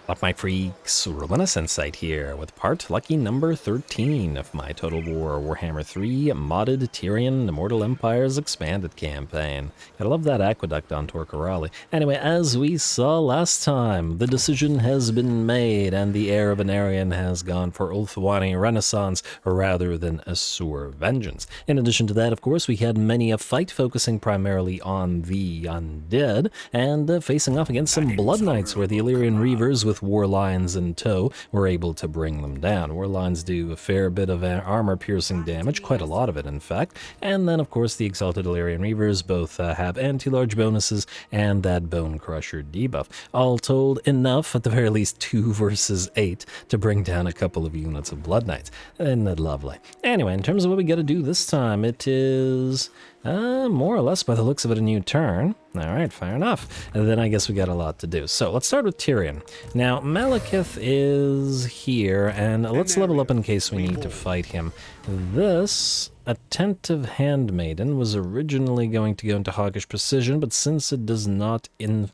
Up my freaks, RuinusInsight here with part lucky number 13 of my Total War Warhammer 3 modded Tyrion Immortal Empires expanded campaign. Gotta love that aqueduct on Torquerale. Anyway, as we saw last time, the decision has been made and the heir of Anarion has gone for Ulthuan Renaissance rather than Asur vengeance. In addition to that, of course, we had many a fight focusing primarily on the undead and facing off against some Blood Knights where the Illyrian Reavers with War Lions in tow were able to bring them down. War Lions do a fair bit of armor-piercing damage, quite a lot of it in fact, and then of course the Exalted Illyrian Reavers both have anti-large bonuses and that Bone Crusher debuff. All told, enough, at the very least 2 versus 8, to bring down a couple of units of Blood Knights. Isn't that lovely? Anyway, in terms of what we gotta do this time, it is... more or less, by the looks of it, a new turn. Alright, fair enough. And then I guess we got a lot to do. So, let's start with Tyrion. Now, MALEKITH is here, and let's level up in case we need to fight him. This Attentive Handmaiden was originally going to go into Hawkish Precision, but since it does not, in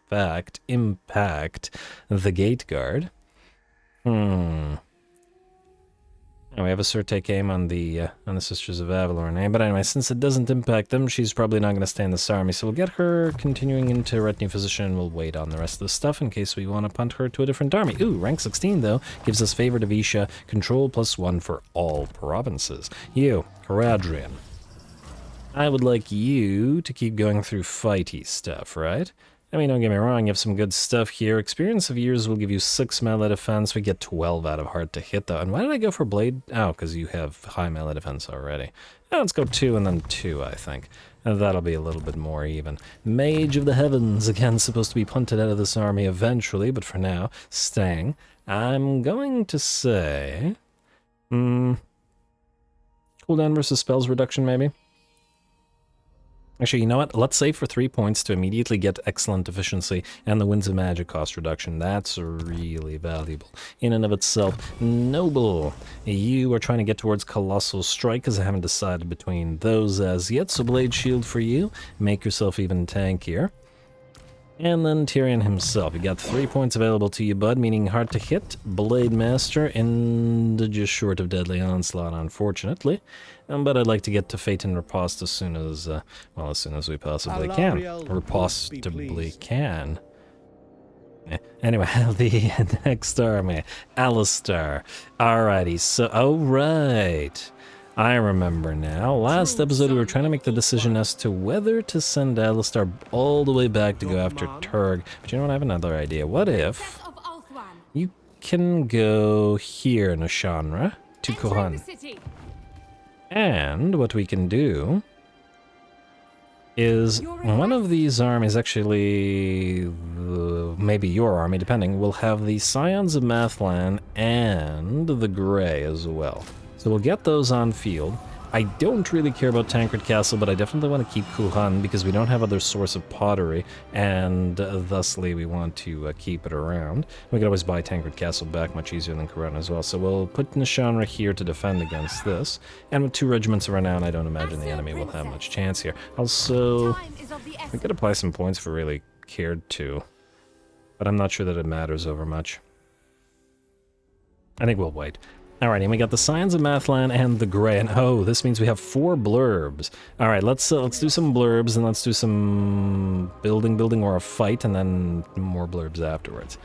fact, impact the Gate Guard... we have a Sir Take Aim on the Sisters of Avalorn, eh? But anyway, since it doesn't impact them, she's probably not going to stay in this army, so we'll get her continuing into Retinue Physician, and we'll wait on the rest of the stuff in case we want to punt her to a different army. Ooh, rank 16, though, gives us Favor to Visha, Control +1 for all provinces. You, Caradrian. I would like you to keep going through fighty stuff, right? I mean, don't get me wrong, you have some good stuff here. Experience of Years will give you 6 melee defense. We get 12 out of Hard to Hit, though. And why did I go for Blade? Oh, because you have high melee defense already. Oh, let's go 2 and then 2, I think. And that'll be a little bit more even. Mage of the Heavens, again, supposed to be punted out of this army eventually, but for now, staying. I'm going to say... cooldown versus spells reduction, maybe? Actually, you know what? Let's save for 3 points to immediately get excellent efficiency and the Winds of Magic cost reduction. That's really valuable in and of itself. Noble, you are trying to get towards Colossal Strike because I haven't decided between those as yet. So Blade Shield for you. Make yourself even tankier. And then Tyrion himself. You got 3 points available to you, bud, meaning Hard to Hit, Blade Master, and just short of Deadly Onslaught, unfortunately. But I'd like to get to Fate and Riposte as soon as, well, as soon as we possibly can. Ripostably can. Anyway, the next army, Alistar. Alrighty, so, oh right. I remember now. Last episode we were trying to make the decision as to whether to send Alistar all the way back to go after Turg. But you know what, I have another idea. What if you can go here, Nashanra, to Kohan. And what we can do is one of these armies, actually, maybe your army, depending, will have the Scions of Mathlan and the Grey as well. So we'll get those on field. I don't really care about Tancred Castle, but I definitely want to keep Kuhan because we don't have other source of pottery, and thusly we want to keep it around. We can always buy Tancred Castle back much easier than Corona as well, so we'll put Nashanra here to defend against this. And with 2 regiments of renown, I don't imagine the enemy will have much chance here. Also, we could apply some points for really cared to, but I'm not sure that it matters over much. I think we'll wait. Alright, and we got the Scions of Mathlan and the Grey, and oh, this means we have 4 blurbs. Alright, let's do some blurbs, and let's do some building, or a fight, and then more blurbs afterwards.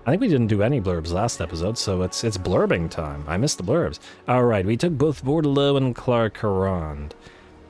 I think we didn't do any blurbs last episode, so it's blurbing time. I missed the blurbs. Alright, we took both Bordelot and Clarkarond.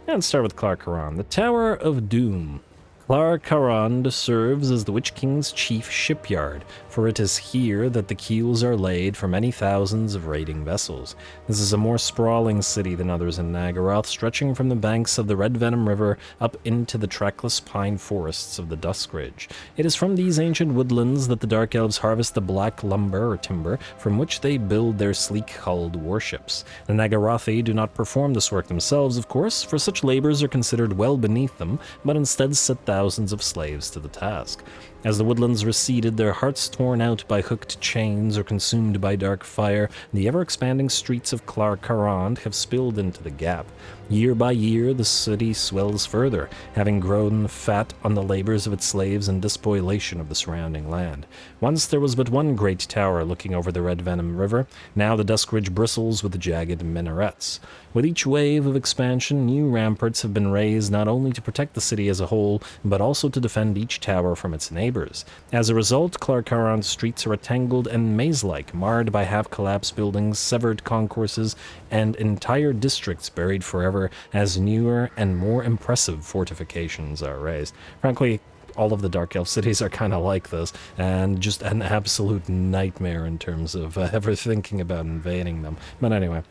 And let's start with Clarkarond. The Tower of Doom. Clarkarond serves as the Witch King's chief shipyard, for it is here that the keels are laid for many thousands of raiding vessels. This is a more sprawling city than others in Nagaroth, stretching from the banks of the Red Venom River up into the trackless pine forests of the Dusk Ridge. It is from these ancient woodlands that the Dark Elves harvest the black lumber or timber from which they build their sleek-hulled warships. The Nagarothi do not perform this work themselves, of course, for such labors are considered well beneath them, but instead sit thousands of slaves to the task. As the woodlands receded, their hearts torn out by hooked chains or consumed by dark fire, the ever-expanding streets of Carcarand have spilled into the gap. Year by year, the city swells further, having grown fat on the labors of its slaves and despoilation of the surrounding land. Once there was but one great tower looking over the Red Venom River, now the Dusk Ridge bristles with jagged minarets. With each wave of expansion, new ramparts have been raised not only to protect the city as a whole, but also to defend each tower from its neighbors. As a result, Carcarand's streets are tangled and maze-like, marred by half-collapsed buildings, severed concourses, and entire districts buried forever as newer and more impressive fortifications are raised. Frankly, all of the Dark Elf cities are kind of like this, and just an absolute nightmare in terms of ever thinking about invading them. But anyway.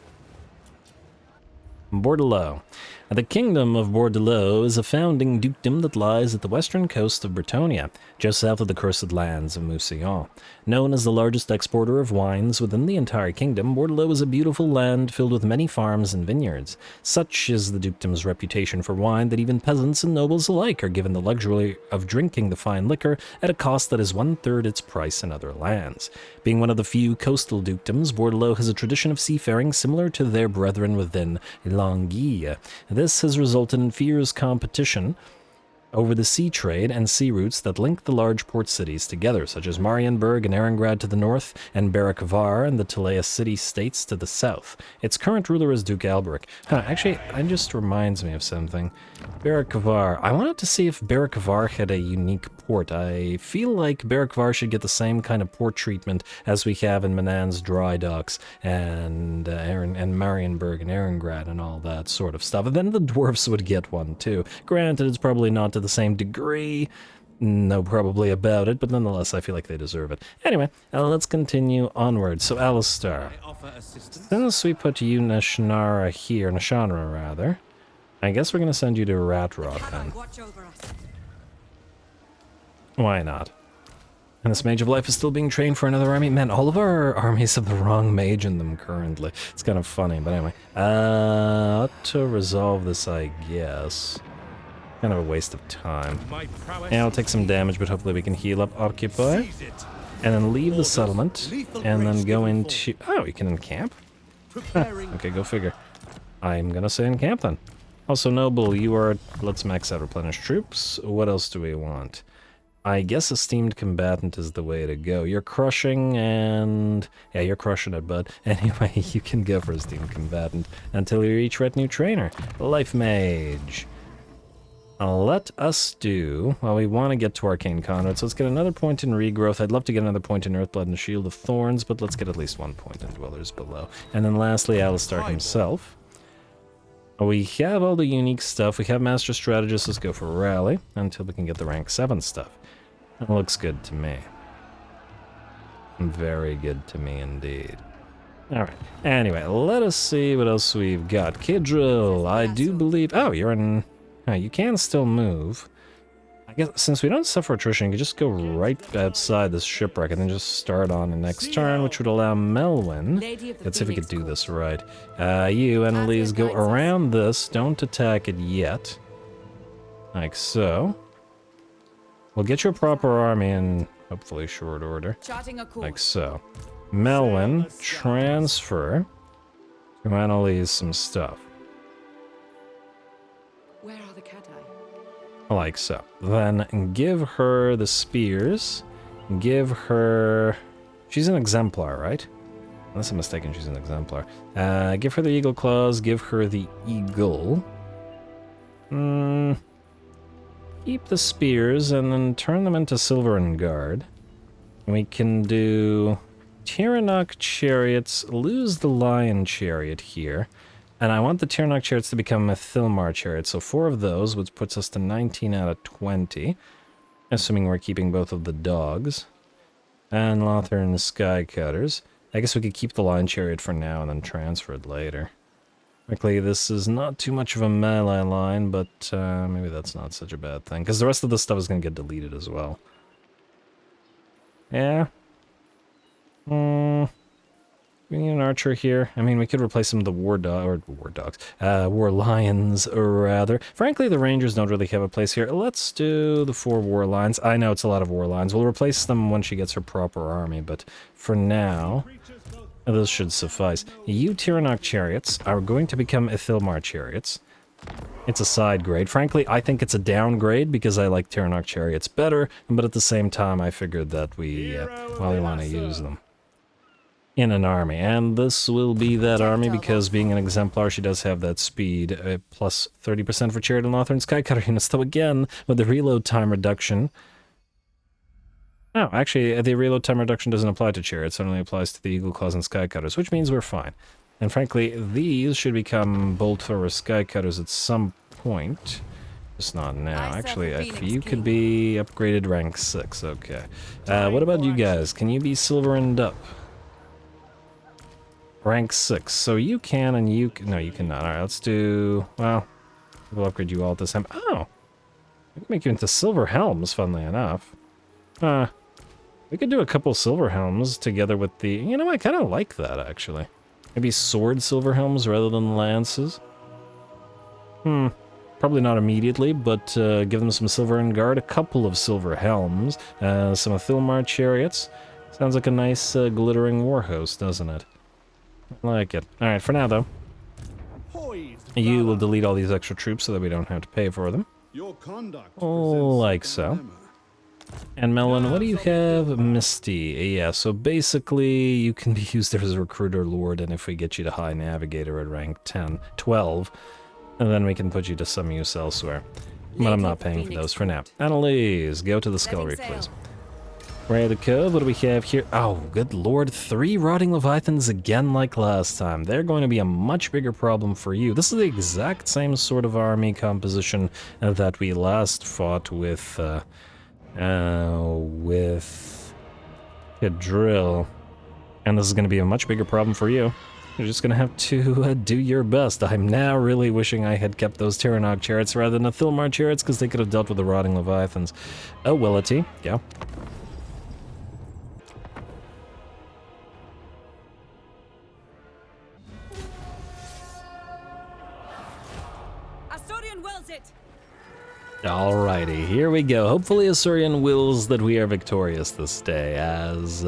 Bordelot. The Kingdom of Bordelot is a founding dukedom that lies at the western coast of Bretonnia, just south of the cursed lands of Mousillon. Known as the largest exporter of wines within the entire kingdom, Bordelot is a beautiful land filled with many farms and vineyards. Such is the dukedom's reputation for wine that even peasants and nobles alike are given the luxury of drinking the fine liquor at a cost that is one-third its price in other lands. Being one of the few coastal dukedoms, Bordelot has a tradition of seafaring similar to their brethren within Languille. This has resulted in fierce competition over the sea trade and sea routes that link the large port cities together, such as Marienburg and Ehrengrad to the north, and Berwick-Var and the Teleia city-states to the south. Its current ruler is Duke Alberic. Actually, that just reminds me of something. Berwick-Var. I wanted to see if Berwick-Var had a unique port. I feel like Berwick-Var should get the same kind of port treatment as we have in Manan's dry docks and Marienburg and Ehrengrad and all that sort of stuff. And then the dwarfs would get one too. Granted, it's probably not to the same degree, no probably about it, but nonetheless I feel like they deserve it. Anyway, let's continue onward. So Alistar, since we put you Nashanara here, Nashanra rather, I guess we're going to send you to Ratrod then. Why not? And this Mage of Life is still being trained for another army. Man, all of our armies have the wrong mage in them currently. It's kind of funny, but anyway. To resolve this, I guess. Kind of a waste of time. Yeah, I'll take some damage, but hopefully we can heal up Occupy. And then leave the settlement. And then go into... Oh, you can encamp? Huh. Okay, go figure. I'm gonna say encamp then. Also, Noble, you are... Let's max out replenish troops. What else do we want? I guess Esteemed Combatant is the way to go. You're crushing and... Yeah, you're crushing it, bud. Anyway, you can go for Esteemed Combatant until you reach Retinue Trainer. Life Mage. Let us do... Well, we want to get to Arcane Conduit, so let's get another point in Regrowth. I'd love to get another point in Earthblood and Shield of Thorns, but let's get at least 1 point in Dwellers Below. And then lastly, Alistar himself. We have all the unique stuff. We have Master Strategist. Let's go for Rally until we can get the rank 7 stuff. That looks good to me. Very good to me indeed. Alright. Anyway, let us see what else we've got. Kidrill, I do believe... Oh, you're in... you can still move. I guess since we don't suffer attrition, you can just go right outside this shipwreck and then just start on the next turn, which would allow Melwyn. Let's see if we could do this right. You, Annalise, go around this. Don't attack it yet. Like so. We'll get your proper army in hopefully short order. Like so. Melwyn, transfer to Annalise some stuff. Where are the cati? Like so. Then give her the spears. Give her... She's an exemplar, right? Unless I'm mistaken, she's an exemplar. Give her the eagle claws. Give her the eagle. Keep the spears and then turn them into silver and guard. We can do Tyrannok chariots. Lose the lion chariot here. And I want the Tyrannok chariots to become a Thilmar chariot, so 4 of those, which puts us to 19 out of 20. Assuming we're keeping both of the dogs. And Lothern Sky Cutters. I guess we could keep the Lion Chariot for now and then transfer it later. Frankly, this is not too much of a melee line, but maybe that's not such a bad thing. Because the rest of this stuff is going to get deleted as well. Yeah. We need an archer here. I mean, we could replace some of the war lions, rather. Frankly, the rangers don't really have a place here. Let's do the 4 war lions. I know it's a lot of war lions. We'll replace them when she gets her proper army, but for now, this should suffice. You Tyrion chariots are going to become Ithilmar chariots. It's a side grade. Frankly, I think it's a downgrade because I like Tyrion chariots better, but at the same time, I figured that we want to use them in an army. And this will be that army because being an exemplar, she does have that speed, plus 30% for Chariot and Lothar and Skycutter units, though again, with the reload time reduction. No, actually, the reload time reduction doesn't apply to Chariots, it only applies to the Eagle Claws and Skycutters, which means we're fine. And frankly, these should become Bolt Thrower Skycutters at some point. Just not now. Actually, if you could be upgraded rank 6, okay. What about you guys? Can you be silvered up? Rank 6. So you can and you can... No, you cannot. Alright, let's do... Well, we'll upgrade you all at this time. Oh! We can make you into Silver Helms, funnily enough. We could do a couple Silver Helms together with the... You know, I kind of like that, actually. Maybe sword Silver Helms rather than lances. Probably not immediately, but give them some Silver and Guard, a couple of Silver Helms, some Ithilmar chariots. Sounds like a nice glittering war host, doesn't it? I like it. Alright, for now though, you will delete all these extra troops so that we don't have to pay for them. Like so. And Melon, what do you have? Misty. Yeah, so basically you can be used as a recruiter lord, and if we get you to High Navigator at rank 12, and then we can put you to some use elsewhere. But I'm not paying for those for now. Annalise, go to the Skull Reef, please. Ray of the Cove, what do we have here? Oh, good lord, 3 Rotting Leviathans again like last time. They're going to be a much bigger problem for you. This is the exact same sort of army composition that we last fought with Cadrill. And this is going to be a much bigger problem for you. You're just going to have to do your best. I'm now really wishing I had kept those Tyrion chariots rather than the Ithilmar chariots, because they could have dealt with the Rotting Leviathans. Oh, Willity, yeah. Alrighty, here we go. Hopefully Asuryan wills that we are victorious this day, as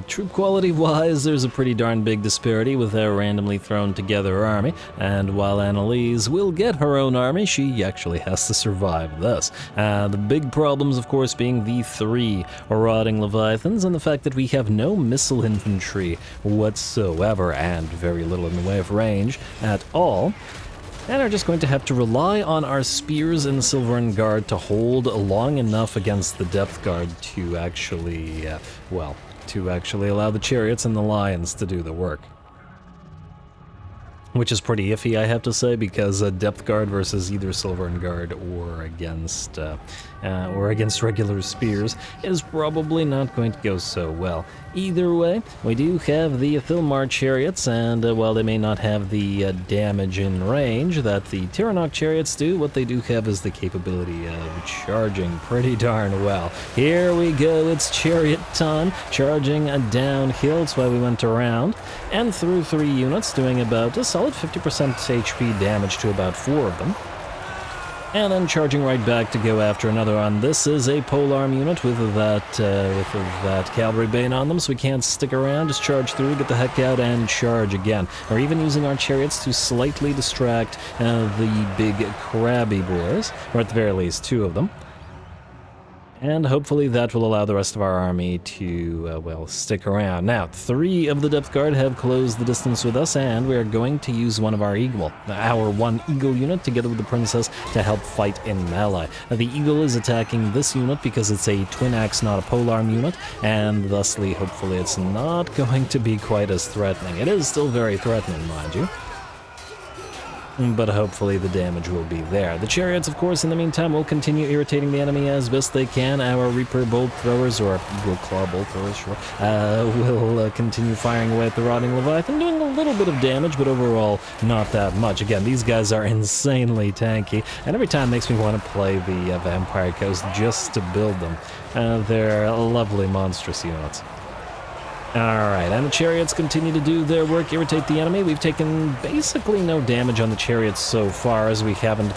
troop quality-wise, there's a pretty darn big disparity with our randomly thrown together army, and while Annalise will get her own army, she actually has to survive this. The big problems, of course, being the 3 Rotting Leviathans, and the fact that we have no missile infantry whatsoever, and very little in the way of range at all. And are just going to have to rely on our spears and Silver and Guard to hold long enough against the Depth Guard to actually, allow the chariots and the lions to do the work. Which is pretty iffy, I have to say, because Depth Guard versus either Silver and Guard or against regular spears is probably not going to go so well. Either way, we do have the Ithilmar chariots, and while they may not have the damage in range that the Tyrion chariots do, what they do have is the capability of charging pretty darn well. Here we go, it's chariot time, charging downhill. That's why we went around and through 3 units, doing about a solid 50% HP damage to about 4 of them. And then charging right back to go after another one. This is a polearm unit with that cavalry bane on them, so we can't stick around. Just charge through, get the heck out, and charge again. Or even using our chariots to slightly distract the big crabby boys, or at the very least 2 of them. And hopefully that will allow the rest of our army to, stick around. Now, 3 of the Depth Guard have closed the distance with us, and we are going to use one of our our 1 Eagle unit together with the Princess to help fight in melee. The Eagle is attacking this unit because it's a twin axe, not a polearm unit, and thusly, hopefully, it's not going to be quite as threatening. It is still very threatening, mind you, but hopefully the damage will be there. The chariots, of course, in the meantime, will continue irritating the enemy as best they can. Our Reaper Bolt Throwers, or Eagle Claw Bolt Throwers, sure, will continue firing away at the Rotting Leviathan, doing a little bit of damage, but overall not that much. Again, these guys are insanely tanky, and every time makes me want to play the Vampire Coast just to build them. They're lovely, monstrous units. Alright, and the chariots continue to do their work, irritate the enemy. We've taken basically no damage on the chariots so far, as we haven't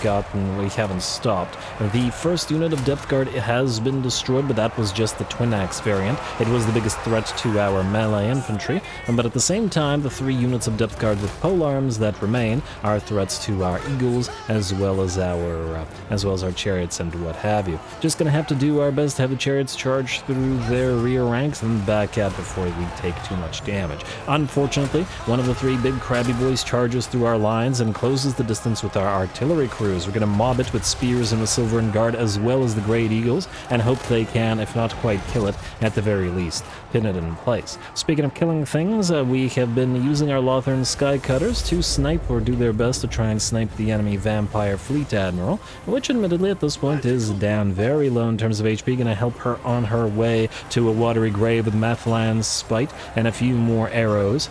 stopped. The first unit of depth guard has been destroyed, but that was just the twin axe variant. It was the biggest threat to our melee infantry, but at the same time, the 3 units of depth guard with polearms that remain are threats to our eagles, as well as our chariots and what have you. Just gonna have to do our best to have the chariots charge through their rear ranks and back out before we take too much damage. Unfortunately, one of the 3 big crabby boys charges through our lines and closes the distance with our artillery crews. We're going to mob it with spears and with Silvern Guard, as well as the Great Eagles, and hope they can, if not quite kill it, at the very least, pin it in place. Speaking of killing things, we have been using our Lothern Sky Cutters to snipe or do their best to try and snipe the enemy Vampire Fleet Admiral, which admittedly at this point is down very low in terms of HP, going to help her on her way to a watery grave with Mathlan's Spite, and a few more arrows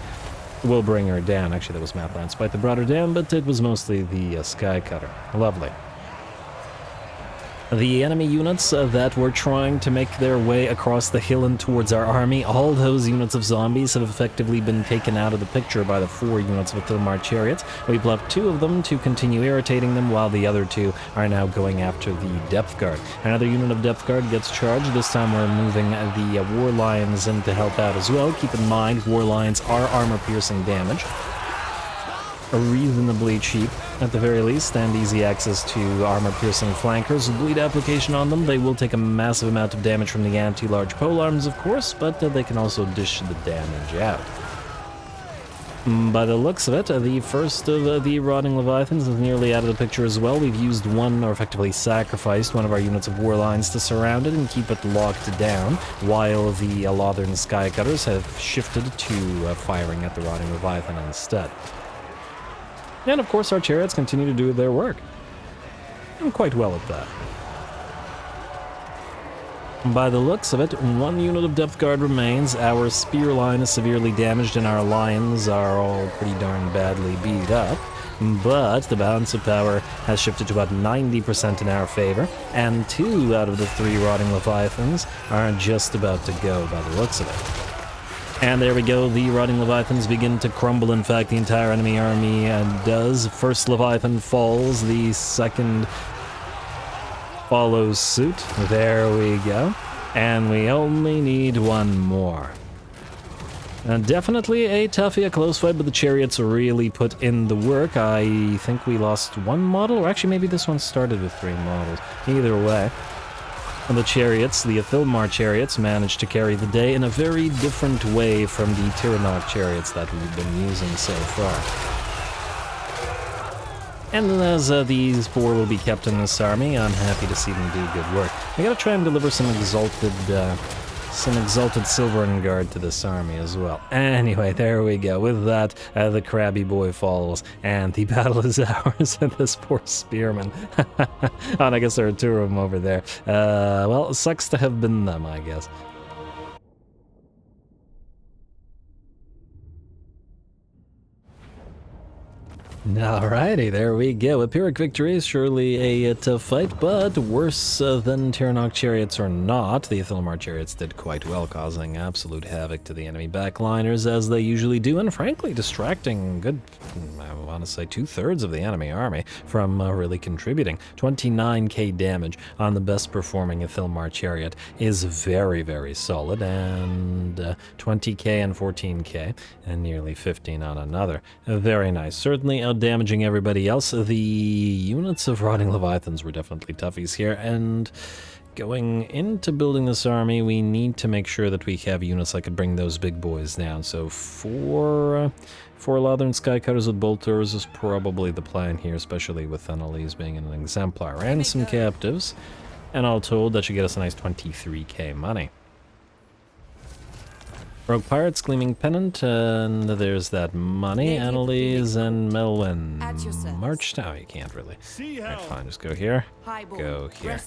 will bring her down. Actually, that was Mathlan's Spite that brought her down, but it was mostly the Sky Cutter. Lovely. The enemy units that were trying to make their way across the hill and towards our army, all those units of zombies have effectively been taken out of the picture by the 4 units of Athilmar chariots. We've left 2 of them to continue irritating them, while the other 2 are now going after the depth guard. Another unit of depth guard gets charged. This time we're moving the War Lions in to help out as well. Keep in mind, War Lions are armor-piercing damage. Reasonably cheap, at the very least, and easy access to armor-piercing flankers. With bleed application on them, they will take a massive amount of damage from the anti-large polearms, of course, but they can also dish the damage out. By the looks of it, the first of the Rotting Leviathans is nearly out of the picture as well. We've used one, or effectively sacrificed, one of our units of war lines to surround it and keep it locked down, while the Lothern Sky Cutters have shifted to firing at the Rotting Leviathan instead. And of course our chariots continue to do their work. I'm quite well at that. By the looks of it, 1 unit of depth guard remains. Our spear line is severely damaged and our lions are all pretty darn badly beat up. But the balance of power has shifted to about 90% in our favor, and 2 out of the 3 Rotting Leviathans are just about to go by the looks of it. And there we go, the Rotting Leviathans begin to crumble. In fact, the entire enemy army does. First Leviathan falls, the second follows suit. There we go. And we only need 1 more. Definitely a toughie, a close fight, but the chariots really put in the work. I think we lost 1 model, or actually maybe this one started with 3 models. Either way. The chariots, the Athilmar chariots, managed to carry the day in a very different way from the Tyrion chariots that we've been using so far. And as these 4 will be kept in this army, I'm happy to see them do good work. I gotta try and deliver some exalted Silvern Guard to this army as well. Anyway, there we go. With that, the crabby boy falls, and the battle is ours. And this poor spearman. And I guess there are 2 of them over there. Well, it sucks to have been them, I guess. Alrighty, there we go. A Pyrrhic victory is surely a tough fight, but worse than Tyrannoc chariots or not, the Athilmar chariots did quite well, causing absolute havoc to the enemy backliners, as they usually do, and frankly distracting good, I want to say 2/3 of the enemy army from really contributing. 29k damage on the best performing Athilmar chariot is very, very solid, and 20k and 14k, and nearly 15 on another. Very nice. Certainly damaging everybody else. The units of Rotting Leviathans were definitely toughies here, and going into building this army, we need to make sure that we have units that could bring those big boys down. So 4 Lothern Sky Cutters with bolters is probably the plan here, especially with Annalise being an exemplar, and some captives, and all told that should get us a nice 23k money. Rogue Pirates, Gleaming Pennant, and there's that money. Annalise and Melwyn. March? No, you can't really. Alright, fine, just go here. Go here.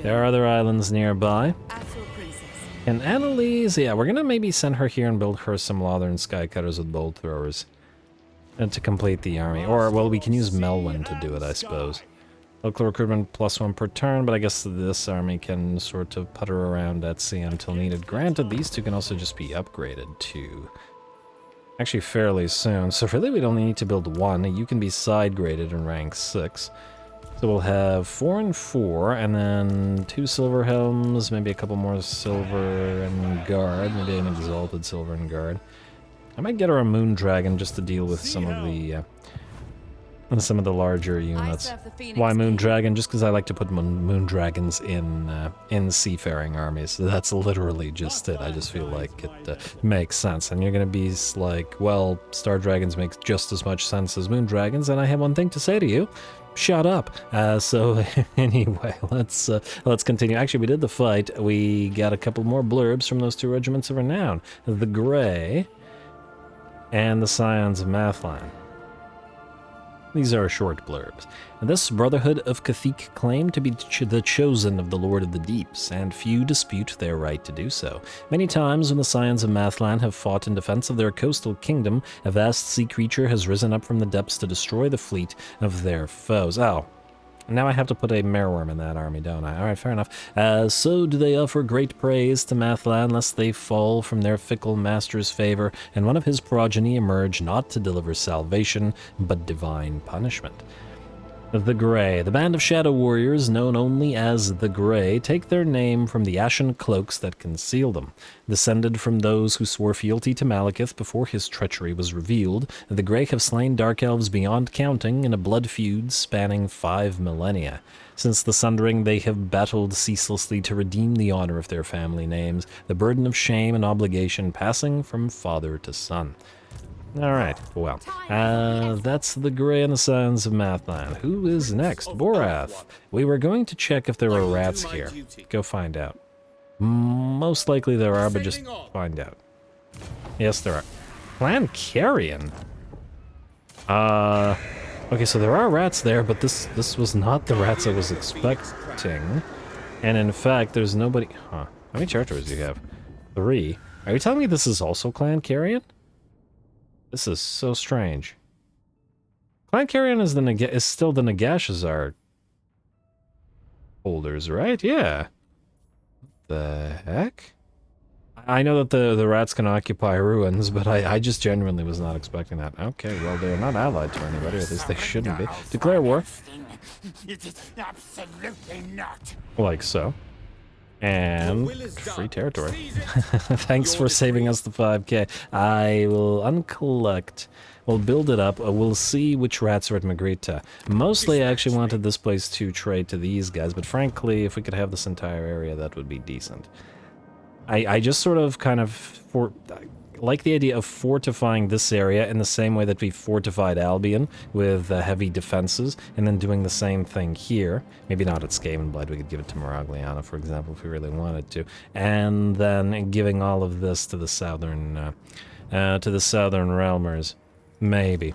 There are other islands nearby. And Annalise, yeah, we're gonna maybe send her here and build her some Lothern Sky Cutters with bolt throwers to complete the army. Or, well, we can use Melwyn to do it, I suppose. Local recruitment +1 per turn, but I guess this army can sort of putter around at sea until needed. Granted, these two can also just be upgraded to actually fairly soon. So really we'd only need to build one. You can be side graded in rank 6. So we'll have 4 and 4, and then 2 silver helms, maybe a couple more silver and guard, maybe an exalted silver and guard. I might get her a moon dragon just to deal with some of the larger units. Why moon dragon? Just because I like to put moon dragons in seafaring armies. So that's literally just it. I just feel like it makes sense. And you're gonna be like, well, star dragons make just as much sense as moon dragons. And I have one thing to say to you. Shut up. So anyway, let's continue. Actually, we did the fight. We got a couple more blurbs from those 2 regiments of renown, the Grey and the Scions of Mathlan. These are short blurbs. This Brotherhood of Cathik claim to be the chosen of the Lord of the Deeps, and few dispute their right to do so. Many times when the Scions of Mathlan have fought in defense of their coastal kingdom, a vast sea creature has risen up from the depths to destroy the fleet of their foes. Oh. Now I have to put a mereworm in that army, don't I? Alright, fair enough. So do they offer great praise to Mathlan, lest they fall from their fickle master's favor, and one of his progeny emerge not to deliver salvation, but divine punishment. The Grey. The band of shadow warriors, known only as the Grey, take their name from the ashen cloaks that conceal them. Descended from those who swore fealty to Malekith before his treachery was revealed, the Grey have slain dark elves beyond counting in a blood feud spanning 5 millennia. Since the Sundering, they have battled ceaselessly to redeem the honor of their family names, the burden of shame and obligation passing from father to son. Alright, well, that's the Grey and the Scions of Mathlan. Who is next? Borath. We were going to check if there were rats here. Go find out. Most likely there are, but just find out. Yes, there are. Clan Carrion? Okay, so there are rats there, but this was not the rats I was expecting. And in fact, there's nobody... Huh. How many territories do you have? 3. Are you telling me this is also Clan Carrion? This is so strange. Clan Carrion is still the Nagashazar holders, right? Yeah. The heck? I know that the rats can occupy ruins, but I just genuinely was not expecting that. Okay, well, they're not allied to anybody, or at least they shouldn't be. Declare war. It is absolutely not. Like so. And free territory. Thanks for saving us the 5k. I will uncollect. We'll build it up. We'll see which rats are at Magritta. Mostly I actually wanted this place to trade to these guys, but frankly, if we could have this entire area, that would be decent. I just sort of kind of like the idea of fortifying this area in the same way that we fortified Albion with heavy defenses, and then doing the same thing here. Maybe not at Skavenblood, we could give it to Maragliana, for example, if we really wanted to. And then giving all of this to the southern Realmers. Maybe.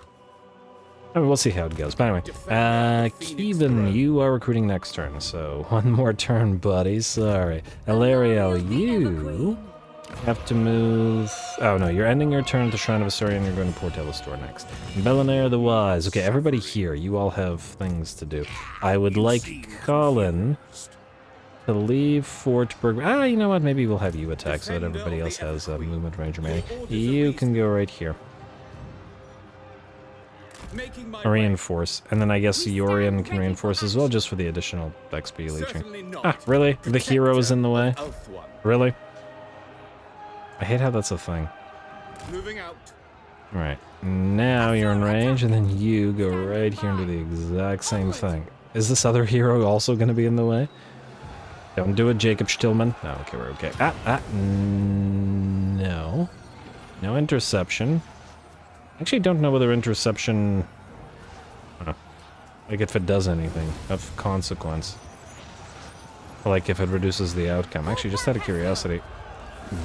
I mean, we'll see how it goes. But anyway, Kevin, you are recruiting next turn, so one more turn, buddy. Sorry. Ilariel, you have to move... Oh, no, you're ending your turn at the Shrine of Asuryan, you're going to Port Elistor next. Belinair the Wise. Okay, everybody here, you all have things to do. I would like Colin to leave Fort Berg... you know what, maybe we'll have you attack so that everybody else has movement range remaining. You can go right here. Reinforce, and then I guess Yorian can reinforce as well, just for the additional XP leeching. Really? The hero is in the way? Really? I hate how that's a thing. Alright, now you're in range, and then you go right here and do the exact same thing. Is this other hero also going to be in the way? Don't do it, Jacob Stillman. No, okay, we're okay. No. No interception. Actually, don't know whether interception... like if it does anything of consequence. Like if it reduces the outcome. Actually, just out of curiosity.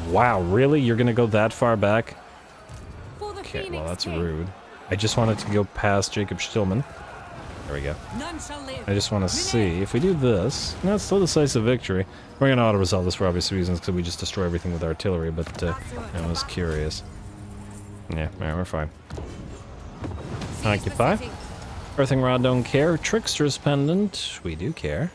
Wow, really? You're gonna go that far back? Okay, well that's rude. I just wanted to go past Jacob Stillman. There we go. I just want to see. If we do this... No, it's still decisive victory. We're gonna auto-resolve this for obvious reasons, because we just destroy everything with artillery, but I was curious. Yeah, alright, we're fine. Occupy. Earthing Rod don't care. Trickster's Pendant, we do care.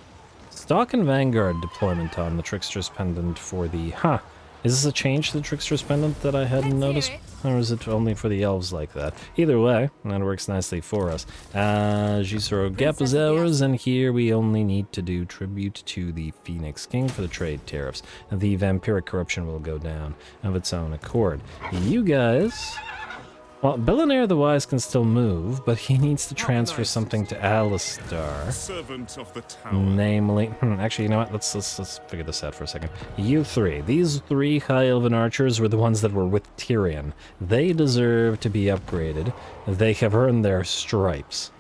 Stalk and Vanguard deployment on the Trickster's Pendant for the... Huh. Is this a change to the Trickster's Pendant that I hadn't noticed? Or is it only for the elves like that? Either way, that works nicely for us. Gisoro Gap is ours, and here we only need to do tribute to the Phoenix King for the trade tariffs. The Vampiric Corruption will go down of its own accord. You guys... Well, Billionaire the Wise can still move, but he needs to transfer something to Alistar. Servant of the tower. Namely, actually, you know what? Let's figure this out for a second. You three, these three High Elven archers were the ones that were with Tyrion. They deserve to be upgraded. They have earned their stripes.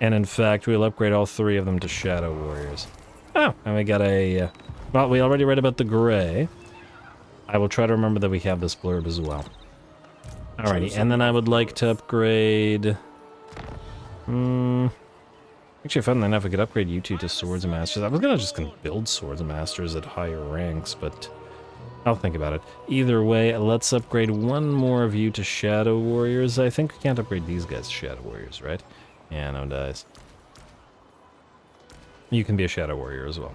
And in fact, we'll upgrade all three of them to Shadow Warriors. Oh, and we got a... well, we already read about the Grey. I will try to remember that we have this blurb as well. Alrighty, and then I would like to upgrade... Actually, funnily enough, we could upgrade you two to Swords Masters. I was gonna build Swords Masters at higher ranks, but I'll think about it. Either way, let's upgrade one more of you to Shadow Warriors. I think we can't upgrade these guys to Shadow Warriors, right? Yeah, no dice. You can be a Shadow Warrior as well.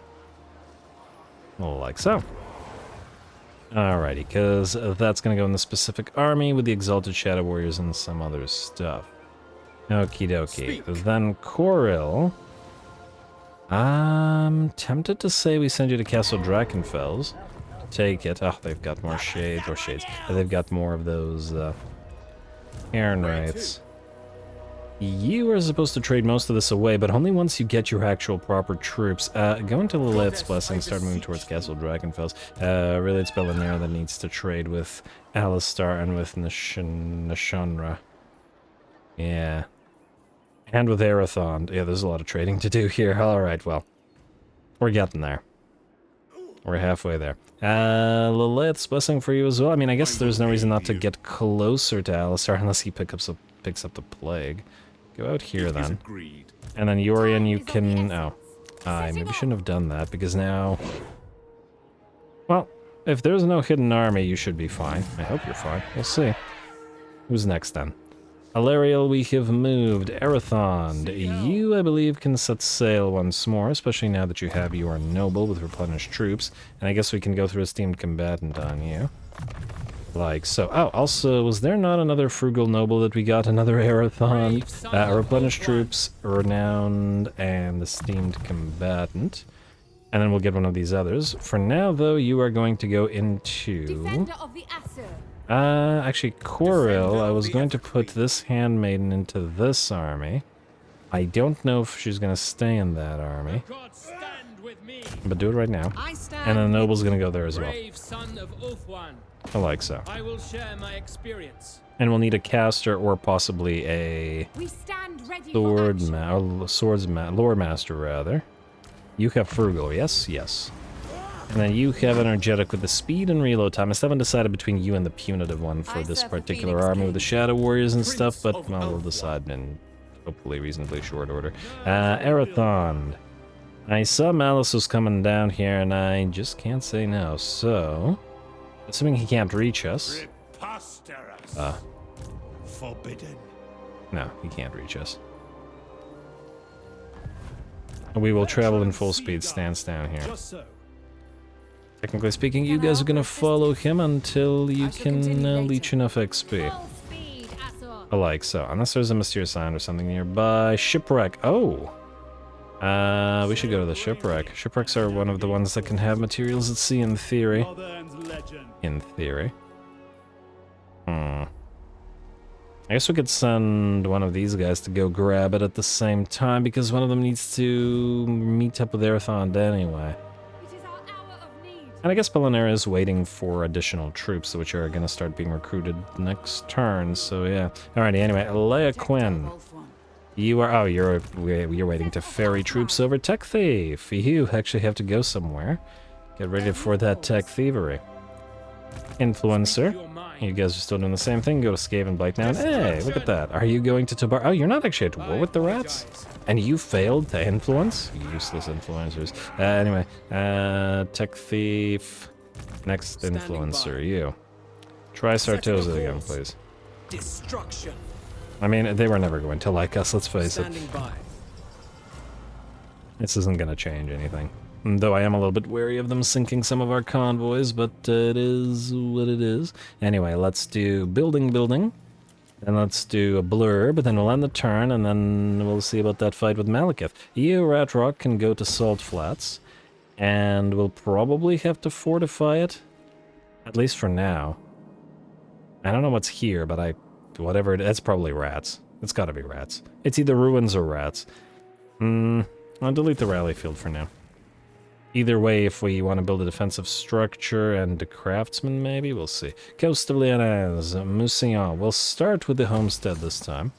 Like so. Alrighty, because that's going to go in the specific army with the Exalted Shadow Warriors and some other stuff. Okie dokie. Then Coril. I'm tempted to say we send you to Castle Drakenfels. Take it. Oh, they've got more shades. Or shades. They've got more of those Cairn Wraiths. You are supposed to trade most of this away, but only once you get your actual proper troops. Go into Lilith's Blessing, start moving towards Castle Drakenfels. Really, it's Billionaire that needs to trade with Alistar and with Nashonra. Yeah. And with Arathon. Yeah, there's a lot of trading to do here. Alright, well. We're getting there. We're halfway there. Lilith's Blessing for you as well. I mean, I guess there's no reason not to get closer to Alistar unless he picks up the Plague. Go out here then. And then Yorian, you can... oh. I maybe shouldn't have done that, because now... well, if there's no hidden army, you should be fine. I hope you're fine. We'll see. Who's next then? Alariel, we have moved. Arathon, you, I believe, can set sail once more, especially now that you have your noble with replenished troops. And I guess we can go through Esteemed Combatant on you. Like so. Oh, also, was there not another frugal noble that we got? Another Arathon? Replenished troops, renowned, and esteemed combatant. And then we'll get one of these others. For now, though, you are going to go into... Defender of the Asur. Actually, Coril, I was going to put this handmaiden into this army. I don't know if she's going to stay in that army. But do it right now. And then the noble's going to go there as well. Son of Ulthuan. I like so. I will share my experience. And we'll need a caster or possibly a lord master rather. You have frugal, yes, yes. And then you have energetic with the speed and reload time. I still haven't decided between you and the punitive one for this particular army with the Shadow Warriors and stuff, but well, we'll decide in hopefully reasonably short order. Arathon. I saw Malice was coming down here, and I just can't say no, so... assuming he can't reach us. Forbidden. No, he can't reach us. We will travel in full speed, stance down here. Technically speaking, you guys are gonna follow him until you can leech enough XP. Like so, unless there's a mysterious island or something nearby. Shipwreck, oh! We should go to the shipwreck. Shipwrecks are one of the ones that can have materials at sea in theory. In theory. I guess we could send one of these guys to go grab it at the same time, because one of them needs to meet up with Arathon anyway. And I guess Belinera is waiting for additional troops, which are going to start being recruited next turn, so yeah. Alrighty, anyway, Leia Quinn. You are... oh, you're waiting to ferry troops over Tech Thief. You actually have to go somewhere. Get ready for that tech thievery. Influencer. You guys are still doing the same thing. Go to Skaven Blight now. Hey, look at that. Are you going to Tobar? Oh, you're not actually at war with the rats? And you failed to influence? Useless influencers. Anyway, Tech Thief. Next influencer, you. Try Sartosa again, please. Destruction. I mean, they were never going to like us, let's face it. Standing by. This isn't going to change anything. Though I am a little bit wary of them sinking some of our convoys, but it is what it is. Anyway, let's do building. Then let's do a blurb, then we'll end the turn, and then we'll see about that fight with MALEKITH. You, Ratrock, can go to Salt Flats, and we'll probably have to fortify it. At least for now. I don't know what's here, but whatever it is, it's probably rats. It's gotta be rats. It's either ruins or rats. I'll delete the rally field for now. Either way, if we want to build a defensive structure and a craftsman, maybe, we'll see. Coast of Lyonnaise, Mousillon. We'll start with the homestead this time.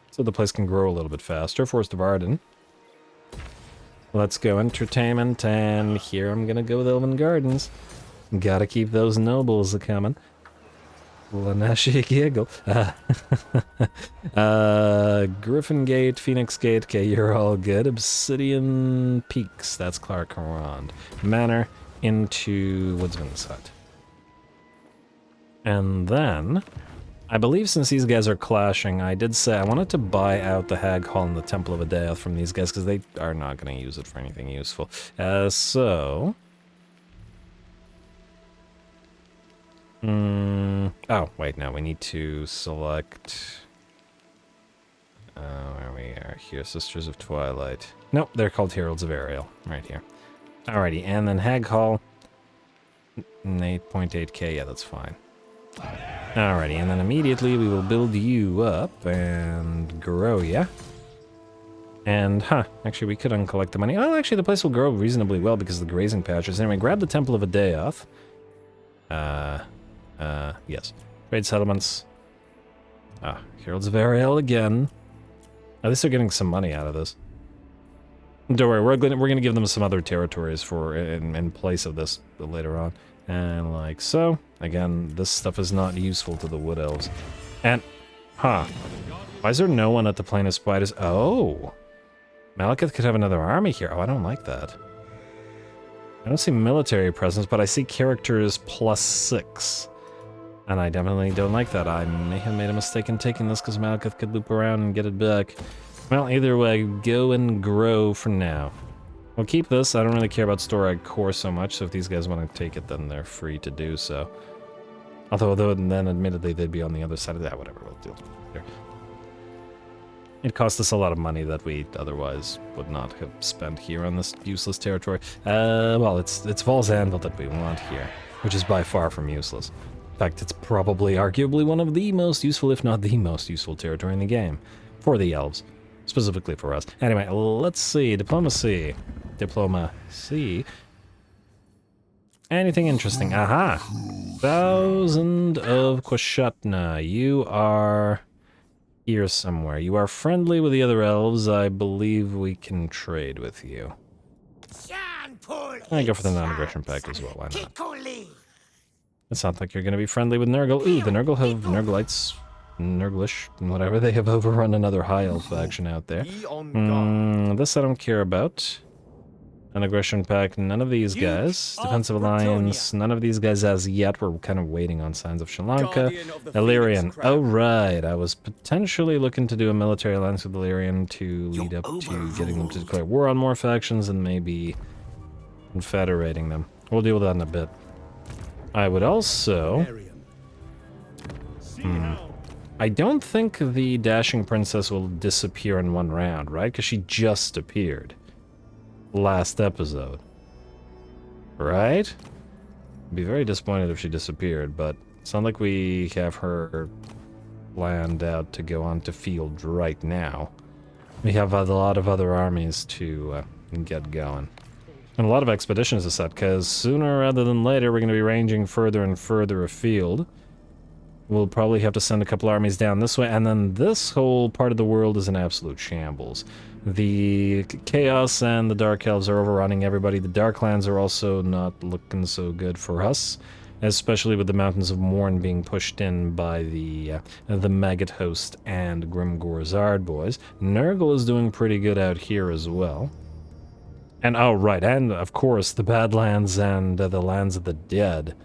So the place can grow a little bit faster. Forest of Arden. Let's go entertainment, and here I'm gonna go with Elven Gardens. Gotta keep those nobles a-coming. Lanashi giggle. Griffin Gate, Phoenix Gate, okay, you're all good. Obsidian Peaks, that's Clark Rond. Manor into Woodsman's Hut. And then, I believe since these guys are clashing, I did say I wanted to buy out the Hag Hall and the Temple of Adeoth from these guys, because they are not going to use it for anything useful. So... oh, wait, no, we need to select... where we are here, Sisters of Twilight. Nope, they're called Heralds of Ariel, right here. Alrighty, and then Hag Hall, 8.8k, yeah, that's fine. Alrighty, and then immediately we will build you up and grow ya. And, actually we could uncollect the money. Oh, actually the place will grow reasonably well because of the grazing patches. Anyway, grab the Temple of Adeoth. Yes. Trade settlements. Heralds of Ariel again. At least they're getting some money out of this. Don't worry, we're gonna give them some other territories for in place of this later on. And like so. Again, this stuff is not useful to the Wood Elves. And, why is there no one at the Plain of Spiders? Oh! MALEKITH could have another army here. Oh, I don't like that. I don't see military presence, but I see characters +6. And I definitely don't like that. I may have made a mistake in taking this because MALEKITH could loop around and get it back. Well, either way, go and grow for now. We'll keep this. I don't really care about Storag Core so much, so if these guys want to take it, then they're free to do so. Although then admittedly they'd be on the other side of that. Whatever, we'll deal with it. It cost us a lot of money that we otherwise would not have spent here on this useless territory. Well, it's Val's Anvil that we want here, which is by far from useless. In fact, it's probably arguably one of the most useful, if not the most useful territory in the game. For the elves. Specifically for us. Anyway, let's see. Diplomacy. Anything interesting? Aha! 1000 of Kwashatna. You are... here somewhere. You are friendly with the other elves. I believe we can trade with you. I go for the non-aggression pact as well. Why not? It sounds like you're going to be friendly with Nurgle. Ooh, the Nurgle have Nurglites, Nurglish, whatever. They have overrun another High Elf faction out there. This I don't care about. Non-aggression pact, none of these guys. Defensive alliance, none of these guys as yet. We're kind of waiting on signs of Sri Lanka. Illyrian. Oh, right. I was potentially looking to do a military alliance with Illyrian to lead up to getting them to declare war on more factions and maybe confederating them. We'll deal with that in a bit. I would also... I don't think the Dashing Princess will disappear in one round, right? Because she just appeared last episode. Right? I'd be very disappointed if she disappeared, but it's not like we have her planned out to go on to field right now. We have a lot of other armies to get going. And a lot of expeditions to set, because sooner rather than later we're going to be ranging further and further afield. We'll probably have to send a couple armies down this way, and then this whole part of the world is in absolute shambles. The Chaos and the Dark Elves are overrunning everybody. The Darklands are also not looking so good for us, especially with the Mountains of Morn being pushed in by the Maggot Host and Grimgor Zard boys. Nurgle is doing pretty good out here as well. And, oh, right, and, of course, the Badlands and the Lands of the Dead.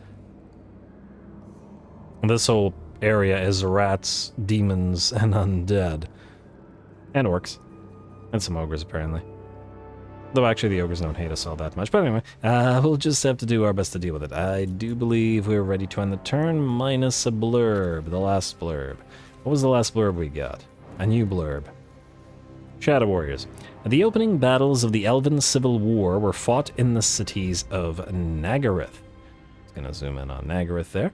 This whole area is rats, demons, and undead. And orcs. And some ogres, apparently. Though actually the ogres don't hate us all that much. But anyway, we'll just have to do our best to deal with it. I do believe we're ready to end the turn, minus a blurb, the last blurb. What was the last blurb we got? A new blurb. Shadow Warriors. The opening battles of the Elven Civil War were fought in the cities of Naggareth. Just gonna zoom in on Naggareth there.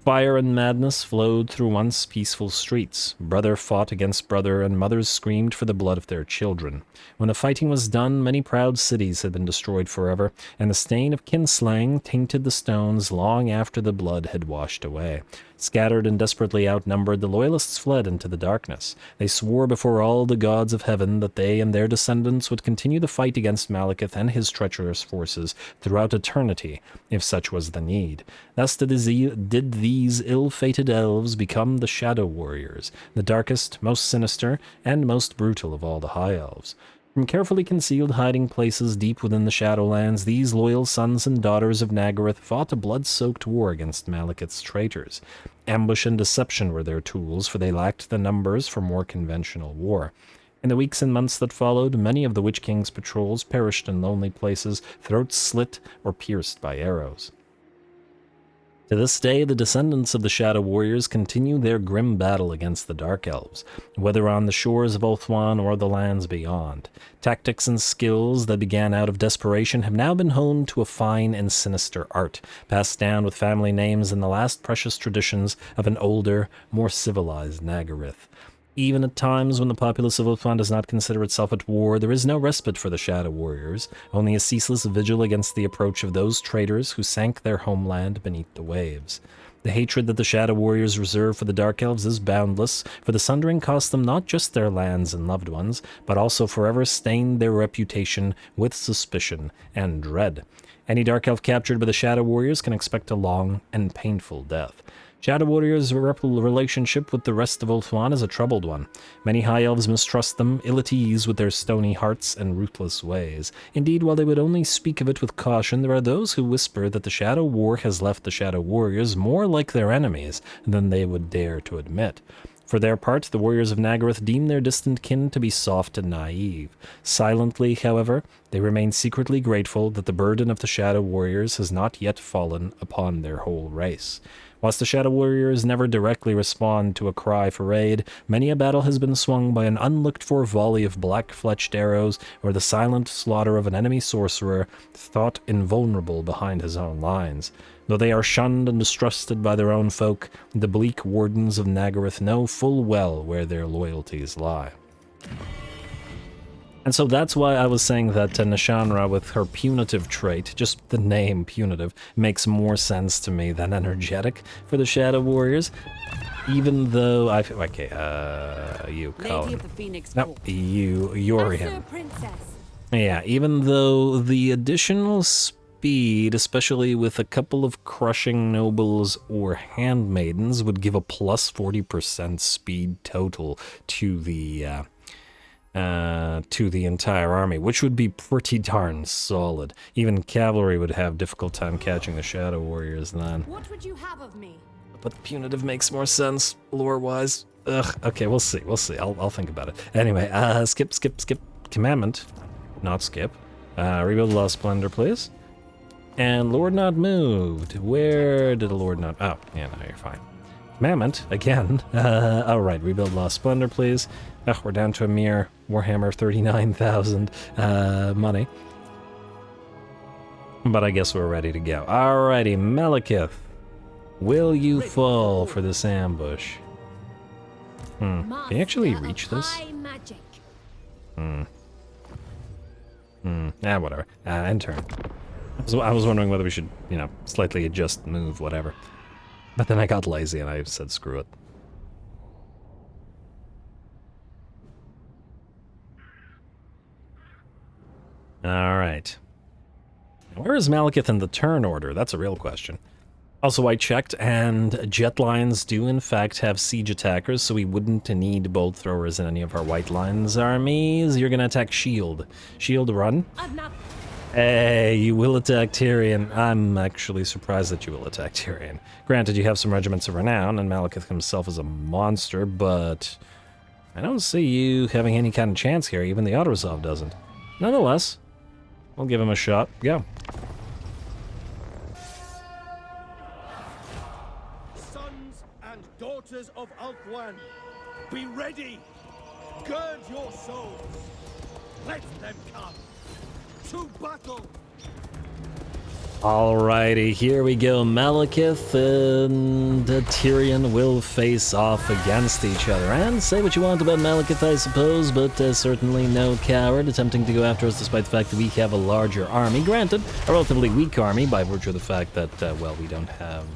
Fire and madness flowed through once peaceful streets. Brother fought against brother, and mothers screamed for the blood of their children. When the fighting was done, many proud cities had been destroyed forever, and the stain of kinslaying tainted the stones long after the blood had washed away. Scattered and desperately outnumbered, the Loyalists fled into the darkness. They swore before all the gods of heaven that they and their descendants would continue the fight against MALEKITH and his treacherous forces throughout eternity, if such was the need. Thus did these ill-fated elves become the Shadow Warriors, the darkest, most sinister, and most brutal of all the High Elves. From carefully concealed hiding places deep within the Shadowlands, these loyal sons and daughters of Naggareth fought a blood-soaked war against MALEKITH's traitors. Ambush and deception were their tools, for they lacked the numbers for more conventional war. In the weeks and months that followed, many of the Witch King's patrols perished in lonely places, throats slit or pierced by arrows. To this day, the descendants of the Shadow Warriors continue their grim battle against the Dark Elves, whether on the shores of Ulthuan or the lands beyond. Tactics and skills that began out of desperation have now been honed to a fine and sinister art, passed down with family names and the last precious traditions of an older, more civilized Naggareth. Even at times when the populace of Ulthuan does not consider itself at war, there is no respite for the Shadow Warriors, only a ceaseless vigil against the approach of those traitors who sank their homeland beneath the waves. The hatred that the Shadow Warriors reserve for the Dark Elves is boundless, for the Sundering cost them not just their lands and loved ones, but also forever stained their reputation with suspicion and dread. Any Dark Elf captured by the Shadow Warriors can expect a long and painful death. Shadow Warriors' relationship with the rest of Ulthuan is a troubled one. Many High Elves mistrust them, ill at ease with their stony hearts and ruthless ways. Indeed, while they would only speak of it with caution, there are those who whisper that the Shadow War has left the Shadow Warriors more like their enemies than they would dare to admit. For their part, the warriors of Naggareth deem their distant kin to be soft and naive. Silently, however, they remain secretly grateful that the burden of the Shadow Warriors has not yet fallen upon their whole race. Whilst the Shadow Warriors never directly respond to a cry for aid, many a battle has been swung by an unlooked-for volley of black-fletched arrows or the silent slaughter of an enemy sorcerer thought invulnerable behind his own lines. Though they are shunned and distrusted by their own folk, the bleak wardens of Naggareth know full well where their loyalties lie. And so that's why I was saying that Nashanra, with her punitive trait, just the name punitive, makes more sense to me than energetic for the Shadow Warriors. Even though I... Okay, you, Colin. No, you're him. Yeah, even though the additional speed, especially with a couple of crushing nobles or handmaidens, would give a plus 40% speed total to the entire army, which would be pretty darn solid. Even cavalry would have difficult time catching the Shadow Warriors then. What would you have of me? But punitive makes more sense, lore-wise. Ugh, okay, we'll see. I'll think about it. Anyway, skip. Commandment, not skip. Rebuild Lost Splendor, please. And Lord Not Moved. Where did the Lord Not... Oh, yeah, no, you're fine. Commandment, again. Alright, Rebuild Lost Splendor, please. We're down to a mere Warhammer 39,000 money. But I guess we're ready to go. Alrighty, MALEKITH. Will you fall for this ambush? Can you actually reach this? Whatever. End turn. I was wondering whether we should, slightly adjust, move, whatever. But then I got lazy and I said screw it. Alright. Where is MALEKITH in the turn order? That's a real question. Also, I checked, and jet lines do in fact have siege attackers, so we wouldn't need bolt throwers in any of our white lines armies. You're gonna attack shield. Shield run. Hey, you will attack Tyrion. I'm actually surprised that you will attack Tyrion. Granted, you have some regiments of renown, and MALEKITH himself is a monster, but I don't see you having any kind of chance here. Even the auto-resolve doesn't. Nonetheless, we'll give him a shot. Go. Sons and daughters of Ulthuan, be ready! Gird your souls! Let them come! To battle! Alrighty, here we go. MALEKITH and Tyrion will face off against each other. And say what you want about MALEKITH, I suppose, but certainly no coward attempting to go after us despite the fact that we have a larger army. Granted, a relatively weak army by virtue of the fact that, well, we don't have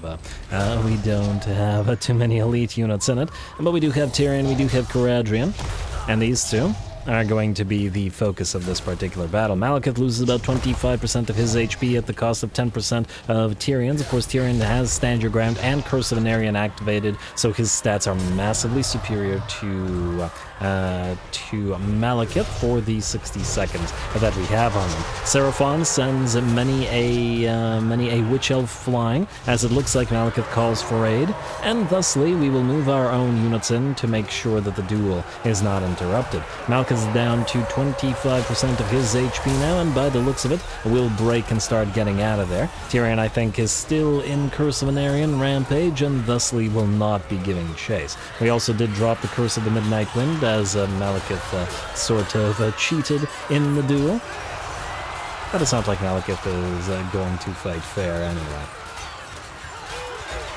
too many elite units in it. But we do have Tyrion, we do have Caradrian, and these two are going to be the focus of this particular battle. MALEKITH loses about 25% of his HP at the cost of 10% of Tyrion's. Of course, Tyrion has Stand Your Ground and Curse of Anarian activated, so his stats are massively superior to MALEKITH for the 60 seconds that we have on him. Seraphon sends many a Witch Elf flying, as it looks like MALEKITH calls for aid, and thusly we will move our own units in to make sure that the duel is not interrupted. MALEKITH is down to 25% of his HP now, and by the looks of it, will break and start getting out of there. Tyrion, I think, is still in Curse of Anarian Rampage, and thusly will not be giving chase. We also did drop the Curse of the Midnight Wind, as MALEKITH sort of cheated in the duel. But it sounds like MALEKITH is going to fight fair anyway.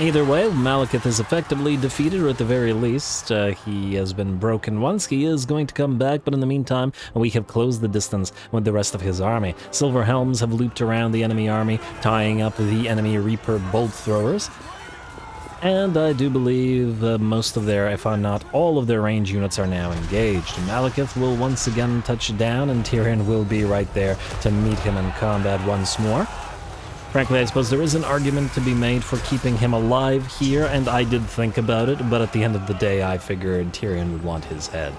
Either way, MALEKITH is effectively defeated, or at the very least, he has been broken once. He is going to come back, but in the meantime, we have closed the distance with the rest of his army. Silver Helms have looped around the enemy army, tying up the enemy Reaper bolt throwers. And I do believe most of their, if not all of their range units are now engaged. MALEKITH will once again touch down, and Tyrion will be right there to meet him in combat once more. Frankly, I suppose there is an argument to be made for keeping him alive here, and I did think about it, but at the end of the day, I figured Tyrion would want his head.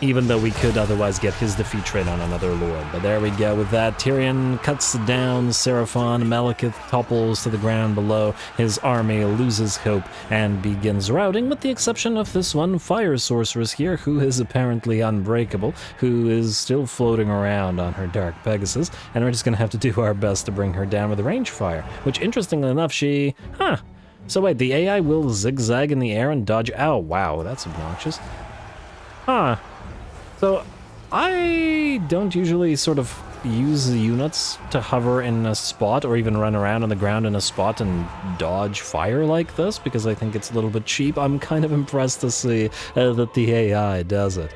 Even though we could otherwise get his defeat rate on another lord. But there we go with that. Tyrion cuts down Seraphon, MALEKITH topples to the ground below, his army loses hope and begins routing, with the exception of this one fire sorceress here, who is apparently unbreakable, who is still floating around on her Dark Pegasus, and we're just gonna have to do our best to bring her down with a range fire, which interestingly enough, so wait, the AI will zigzag in the air and dodge. Oh, wow, that's obnoxious. So, I don't usually sort of use the units to hover in a spot or even run around on the ground in a spot and dodge fire like this, because I think it's a little bit cheap. I'm kind of impressed to see that the AI does it.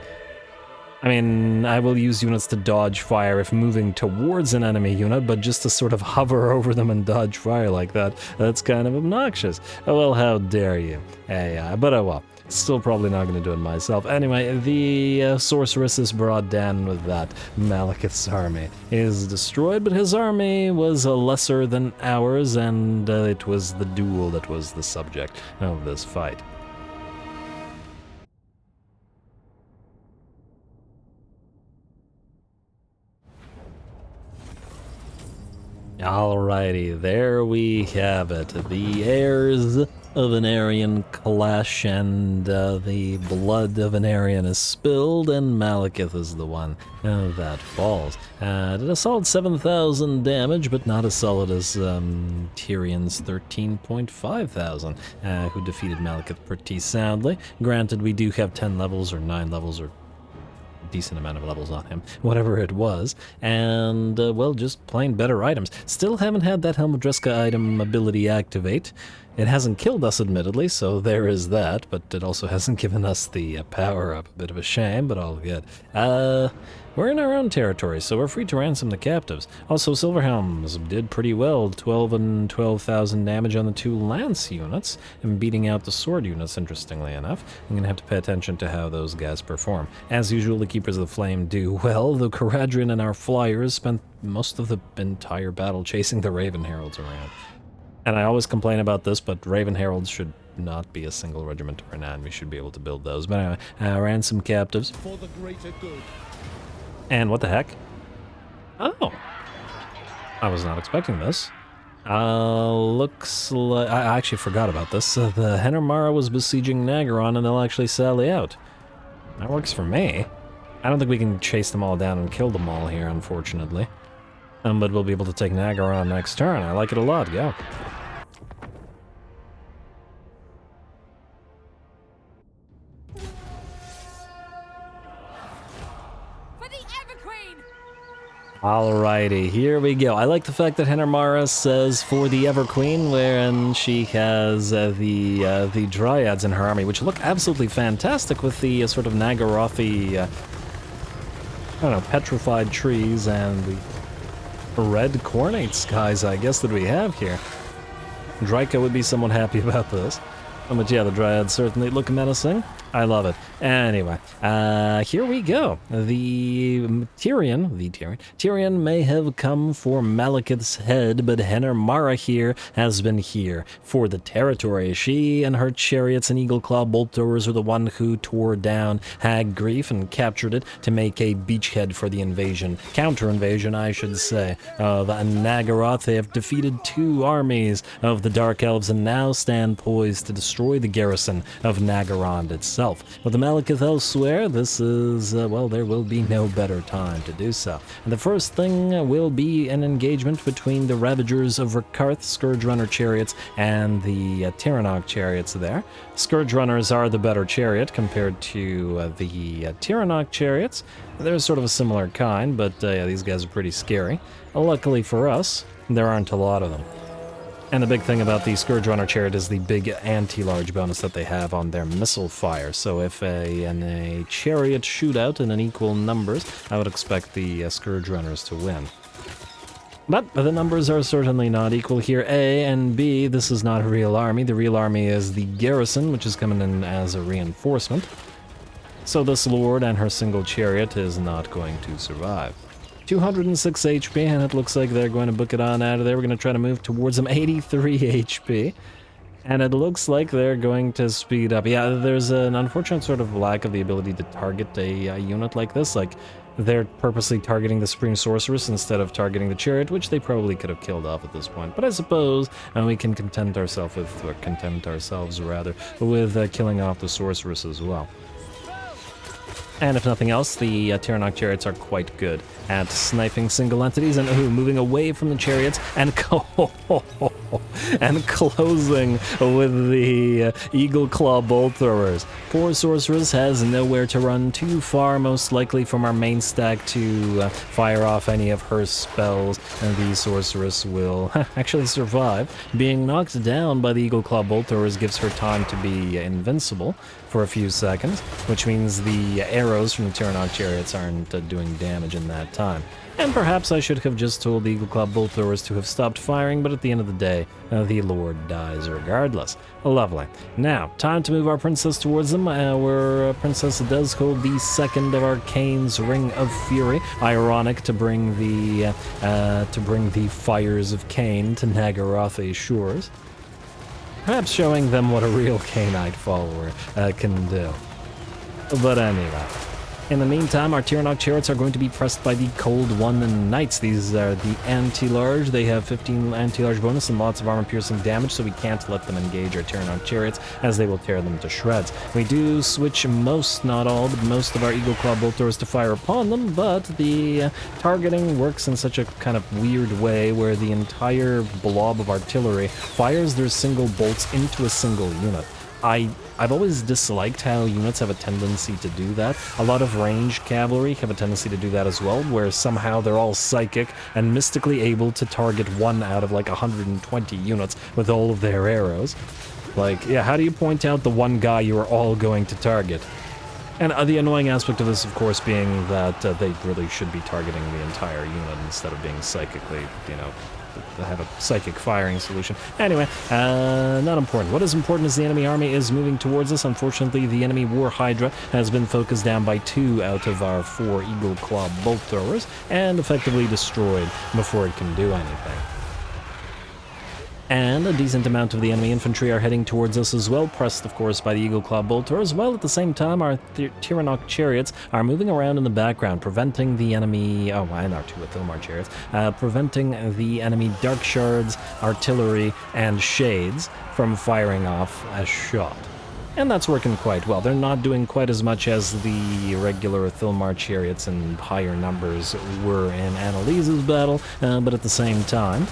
I mean, I will use units to dodge fire if moving towards an enemy unit, but just to sort of hover over them and dodge fire like that, that's kind of obnoxious. Oh well, how dare you, AI, but oh well. Still probably not going to do it myself. Anyway, the sorceress is brought down with that. MALEKITH's army is destroyed, but his army was lesser than ours, and it was the duel that was the subject of this fight. Alrighty, there we have it. The heirs of Anarian clash, and the blood of Anarian is spilled, and MALEKITH is the one that falls. Did a solid 7,000 damage, but not as solid as Tyrion's 13.5 thousand, who defeated MALEKITH pretty soundly. Granted, we do have 10 levels, or 9 levels, or decent amount of levels on him, whatever it was, and well, just plain better items. Still haven't had that Helm of Dreska item ability activate. It hasn't killed us, admittedly, so there is that, but it also hasn't given us the power up. A bit of a shame, but all good. We're in our own territory, so we're free to ransom the captives. Also, Silver Helms did pretty well, 12 and 12,000 damage on the 2 lance units, and beating out the sword units, interestingly enough. I'm gonna have to pay attention to how those guys perform. As usual, the Keepers of the Flame do well, though Caradrian and our flyers spent most of the entire battle chasing the Raven Heralds around. And I always complain about this, but Raven Heralds should not be a single regiment of renown. We should be able to build those. But anyway, ransom captives. For the greater good. And what the heck? Oh. I was not expecting this. Looks like... I actually forgot about this. The Henermara was besieging Nagaron, and they'll actually sally out. That works for me. I don't think we can chase them all down and kill them all here, unfortunately. But we'll be able to take Nagaron next turn. I like it a lot, go. For the Everqueen! Alrighty, here we go. I like the fact that Henermara says for the Everqueen, wherein she has the Dryads in her army, which look absolutely fantastic with the sort of Nagarothi, I don't know, petrified trees and the red cornate skies, I guess, that we have here. Draika would be somewhat happy about this. But yeah, the Dryads certainly look menacing. I love it. Anyway, here we go. Tyrion may have come for MALEKITH's head, but Henermara here has been here for the territory. She and her chariots and Eagleclaw bolt throwers are the one who tore down Hag Grief and captured it to make a beachhead for the invasion, counter-invasion, I should say, of Nagaroth. They have defeated 2 armies of the Dark Elves and now stand poised to destroy the garrison of Nagarond itself. With the MALEKITH elsewhere, this is, well, there will be no better time to do so. And the first thing will be an engagement between the Ravagers of Rakarth, Scourge Runner chariots, and the Tyrannog chariots there. Scourge Runners are the better chariot compared to the Tyrannog chariots. They're sort of a similar kind, but yeah, these guys are pretty scary. Luckily for us, there aren't a lot of them. And the big thing about the Scourge Runner chariot is the big anti-large bonus that they have on their missile fire. So if in a chariot shootout in an equal numbers, I would expect the Scourge Runners to win. But the numbers are certainly not equal here. A and B, this is not a real army. The real army is the garrison, which is coming in as a reinforcement. So this lord and her single chariot is not going to survive. 206 HP, and it looks like they're going to book it on out of there. We're going to try to move towards them. 83 HP. And it looks like they're going to speed up. Yeah, there's an unfortunate sort of lack of the ability to target a unit like this. Like, they're purposely targeting the Supreme Sorceress instead of targeting the chariot, which they probably could have killed off at this point. But I suppose we can content ourselves with killing off the Sorceress as well. And if nothing else, the Tyrannog chariots are quite good at sniping single entities and moving away from the chariots and and closing with the Eagle Claw bolt throwers. Poor Sorceress has nowhere to run too far, most likely from our main stack to fire off any of her spells, and the Sorceress will actually survive. Being knocked down by the Eagle Claw bolt throwers gives her time to be invincible for a few seconds, which means the arrows from the Tyrannog chariots aren't doing damage in that time. And perhaps I should have just told the Eagle Claw bolt throwers to have stopped firing, but at the end of the day, the Lord dies regardless. Lovely. Now, time to move our princess towards them. Our princess does hold the second of Arcane's Ring of Fury. Ironic to bring the fires of Khaine to Nagarothi shores. Perhaps showing them what a real Khainite follower can do. But anyway. In the meantime, our Tyrannog chariots are going to be pressed by the Cold One Knights. These are the anti-large. They have 15 anti-large bonus and lots of armor-piercing damage, so we can't let them engage our Tyrannog chariots, as they will tear them to shreds. We do switch most, not all, but most of our Eagle Claw bolt throwers to fire upon them, but the targeting works in such a kind of weird way where the entire blob of artillery fires their single bolts into a single unit. I've always disliked how units have a tendency to do that. A lot of ranged cavalry have a tendency to do that as well, where somehow they're all psychic and mystically able to target 1 out of like 120 units with all of their arrows. Like, yeah, how do you point out the one guy you are all going to target? And the annoying aspect of this, of course, being that they really should be targeting the entire unit instead of being psychically, have a psychic firing solution. Anyway, not important. What is important is the enemy army is moving towards us. Unfortunately, the enemy War Hydra has been focused down by 2 out of our 4 Eagle Claw bolt throwers and effectively destroyed before it can do anything. And a decent amount of the enemy infantry are heading towards us as well, pressed of course by the Eagle Claw Bolters, while at the same time our Tyrannok chariots are moving around in the background, preventing the enemy, and our 2 Athilmar chariots, preventing the enemy Dark Shards, artillery, and shades from firing off a shot. And that's working quite well. They're not doing quite as much as the regular Athilmar chariots in higher numbers were in Annalise's battle, but at the same time,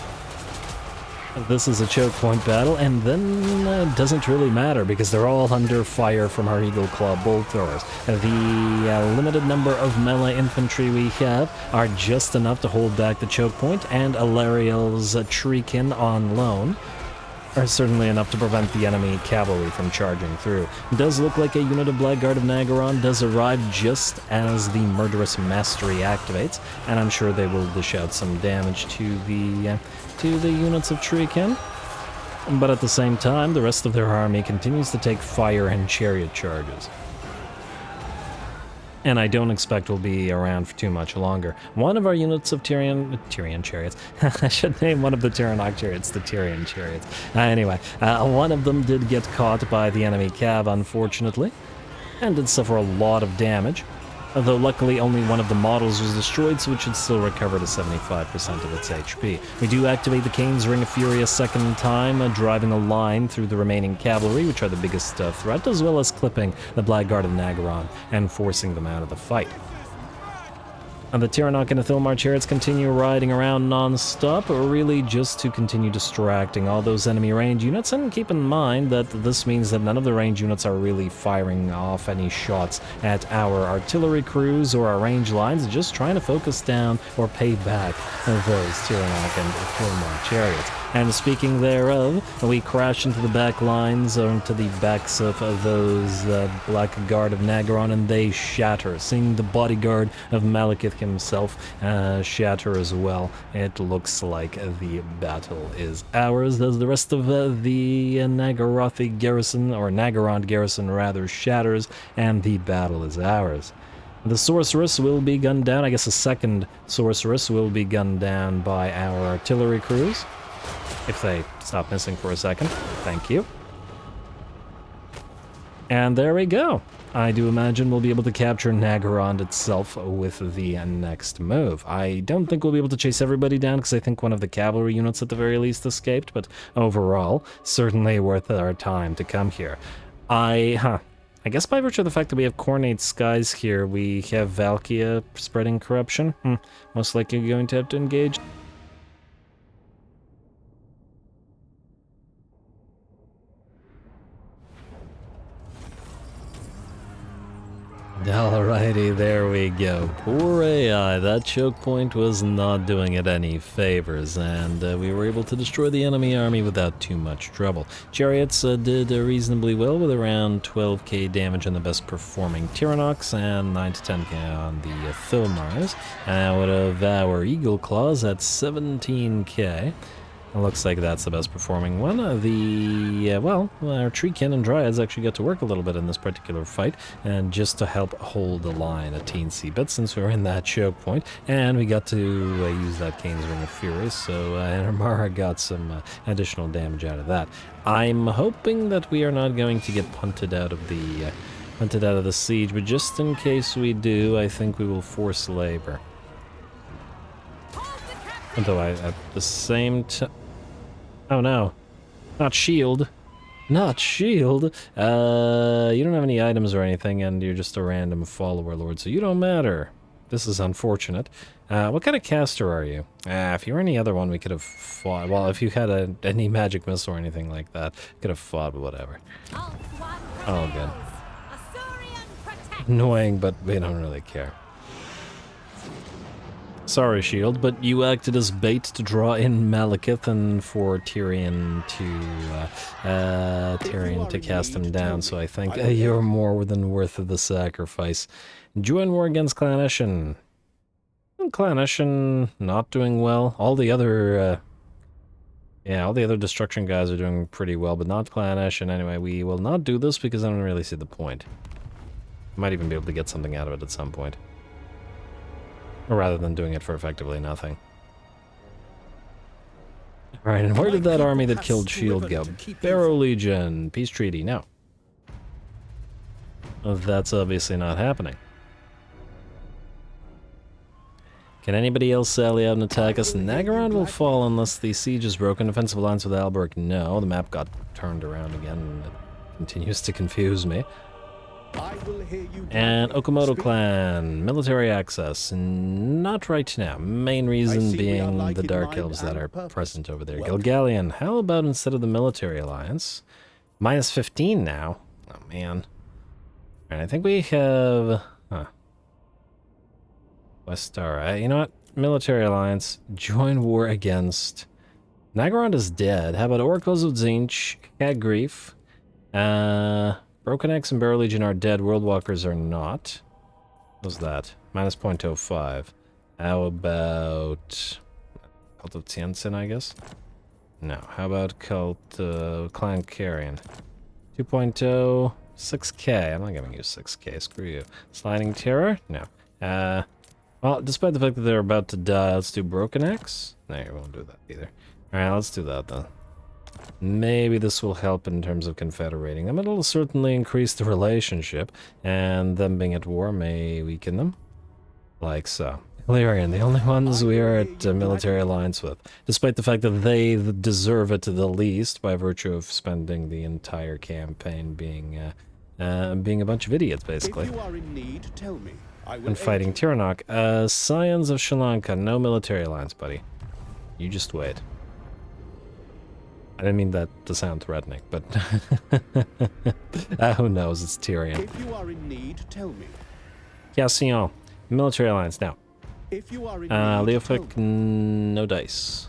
this is a choke point battle, and then it doesn't really matter because they're all under fire from our Eagle Claw bolt throwers. The limited number of melee infantry we have are just enough to hold back the choke point, and Alariel's Treekin on loan are certainly enough to prevent the enemy cavalry from charging through. It does look like a unit of Blackguard of Nagaron does arrive just as the Murderous Mastery activates, and I'm sure they will dish out some damage to the units of Treekin. But at the same time, the rest of their army continues to take fire and chariot charges. And I don't expect we'll be around for too much longer. One of our units of Tyrion chariots, I should name one of the Tyrannok chariots the Tyrion chariots. Anyway, one of them did get caught by the enemy cav, unfortunately, and did suffer a lot of damage. Though luckily only one of the models was destroyed, so it should still recover to 75% of its HP. We do activate the Khaine's Ring of Fury a second time, driving a line through the remaining cavalry, which are the biggest threat, as well as clipping the Blackguard of Nagaron and forcing them out of the fight. And the Tyrannok and Athilmar chariots continue riding around non-stop, really just to continue distracting all those enemy range units, and keep in mind that this means that none of the range units are really firing off any shots at our artillery crews or our range lines, just trying to focus down or pay back those Tyrannok and Athilmar chariots. And speaking thereof, we crash into the back lines or into the backs of those Blackguard of Nagaron, and they shatter, seeing the bodyguard of MALEKITH himself shatter as well. It looks like the battle is ours, as the rest of the Nagarothi garrison, or Nagarond garrison rather, shatters, and the battle is ours. The Sorceress will be gunned down. I guess a second Sorceress will be gunned down by our artillery crews. If they stop missing for a second. Thank you. And there we go. I do imagine we'll be able to capture Nagarond itself with the next move. I don't think we'll be able to chase everybody down because I think one of the cavalry units at the very least escaped, but overall, certainly worth our time to come here. I guess by virtue of the fact that we have Coronate Skies here, we have Valkia spreading corruption. Most likely going to have to engage. Alrighty, there we go. Poor AI, that choke point was not doing it any favors, and we were able to destroy the enemy army without too much trouble. Chariots did reasonably well with around 12k damage on the best performing Tyrannoks and 9 to 10k on the Athilmars. Out of our Eagle Claws at 17k. It looks like that's the best performing one. Our Treekin and Dryads actually got to work a little bit in this particular fight, and just to help hold the line a teensy bit since we were in that choke point, and we got to use that Khaine's Ring of Fury, so Anarmara got some additional damage out of that. I'm hoping that we are not going to get punted out of the siege, but just in case we do, I think we will force labor. Although at the same time... Oh no. Not shield. Not shield! You don't have any items or anything, and you're just a random follower lord, so you don't matter. This is unfortunate. What kind of caster are you? If you were any other one, we could have fought. Well, if you had any magic missile or anything like that, could have fought, but whatever. Oh, good. Annoying, but we don't really care. Sorry, Shield, but you acted as bait to draw in MALEKITH and for Tyrion to cast him down, so I think you're more than worth the sacrifice. Join war against Clan Eshin. Clan Eshin not doing well. All the other destruction guys are doing pretty well, but not Clan Eshin. Anyway, we will not do this because I don't really see the point. Might even be able to get something out of it at some point. Rather than doing it for effectively nothing. Alright, and where did that army that killed Shield go? Barrow Legion, peace treaty, no. Well, that's obviously not happening. Can anybody else sally out and attack us? Nagaron will fall unless the siege is broken. Offensive alliance with Alberg, no. The map got turned around again and it continues to confuse me. And Okamoto clan, military access, not right now. Main reason being the Dark Elves that are present over there. Gilgallion, how about instead of the military alliance? Minus 15 now. Oh man. Alright, I think we have... Westara. You know what? Military alliance. Join war against... Nagaron is dead. How about Oracles of Zinch, Hagrief, Broken Axe and Barrow Legion are dead. Worldwalkers are not. What's that? Minus 0.05. How about... Cult of Tianjin, I guess? No. How about Clan Carrion? 2.0... 6k. I'm not gonna use 6k. Screw you. Sliding Terror? No. Well, despite the fact that they're about to die, let's do Broken Axe? No, you won't do that either. Alright, let's do that then. Maybe this will help in terms of confederating them. It'll certainly increase the relationship, and them being at war may weaken them. Like so. Illyrian, the only ones we are at military alliance with, despite the fact that they deserve it the least by virtue of spending the entire campaign being a bunch of idiots, basically. If you are in need, tell me. I will And fighting Tiranoc. Scions of Sri Lanka, no military alliance, buddy. You just wait. I didn't mean that to sound threatening, but who knows? It's Tyrion. If you are in need, tell me. Cassillon, military alliance now. If you are in need, Leofic, no dice.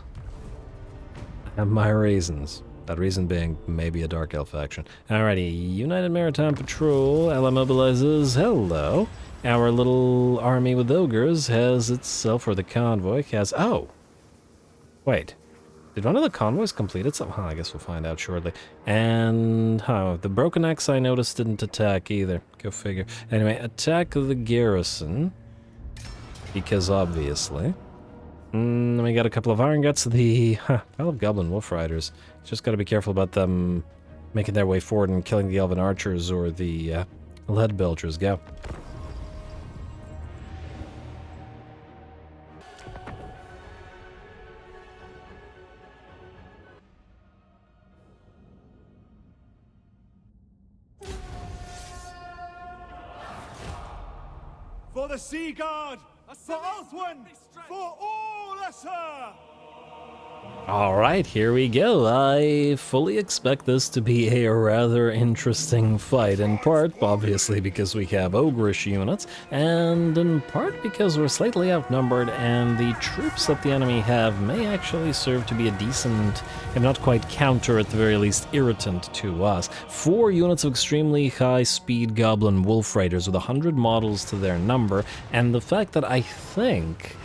I have my reasons. That reason being maybe a Dark Elf faction. Alrighty, United Maritime Patrol, Ella mobilizes. Hello. Our little army with ogres has itself, or the convoy has. Oh! Wait. Did one of the convoys complete it somehow? I guess we'll find out shortly. And, the Broken Axe I noticed didn't attack either. Go figure. Anyway, attack the garrison. Because obviously. We got a couple of Iron Guts. The Pile of Goblin Wolf Riders. Just gotta be careful about them making their way forward and killing the Elven Archers or the Lead Belchers. Go. For the Sea Guard! For Ulthuan! For all Asur! Alright, here we go. I fully expect this to be a rather interesting fight, in part, obviously, because we have ogreish units, and in part because we're slightly outnumbered, and the troops that the enemy have may actually serve to be a decent, if not quite counter, at the very least, irritant to us. 4 units of extremely high-speed Goblin Wolf Raiders with 100 models to their number, and the fact that I think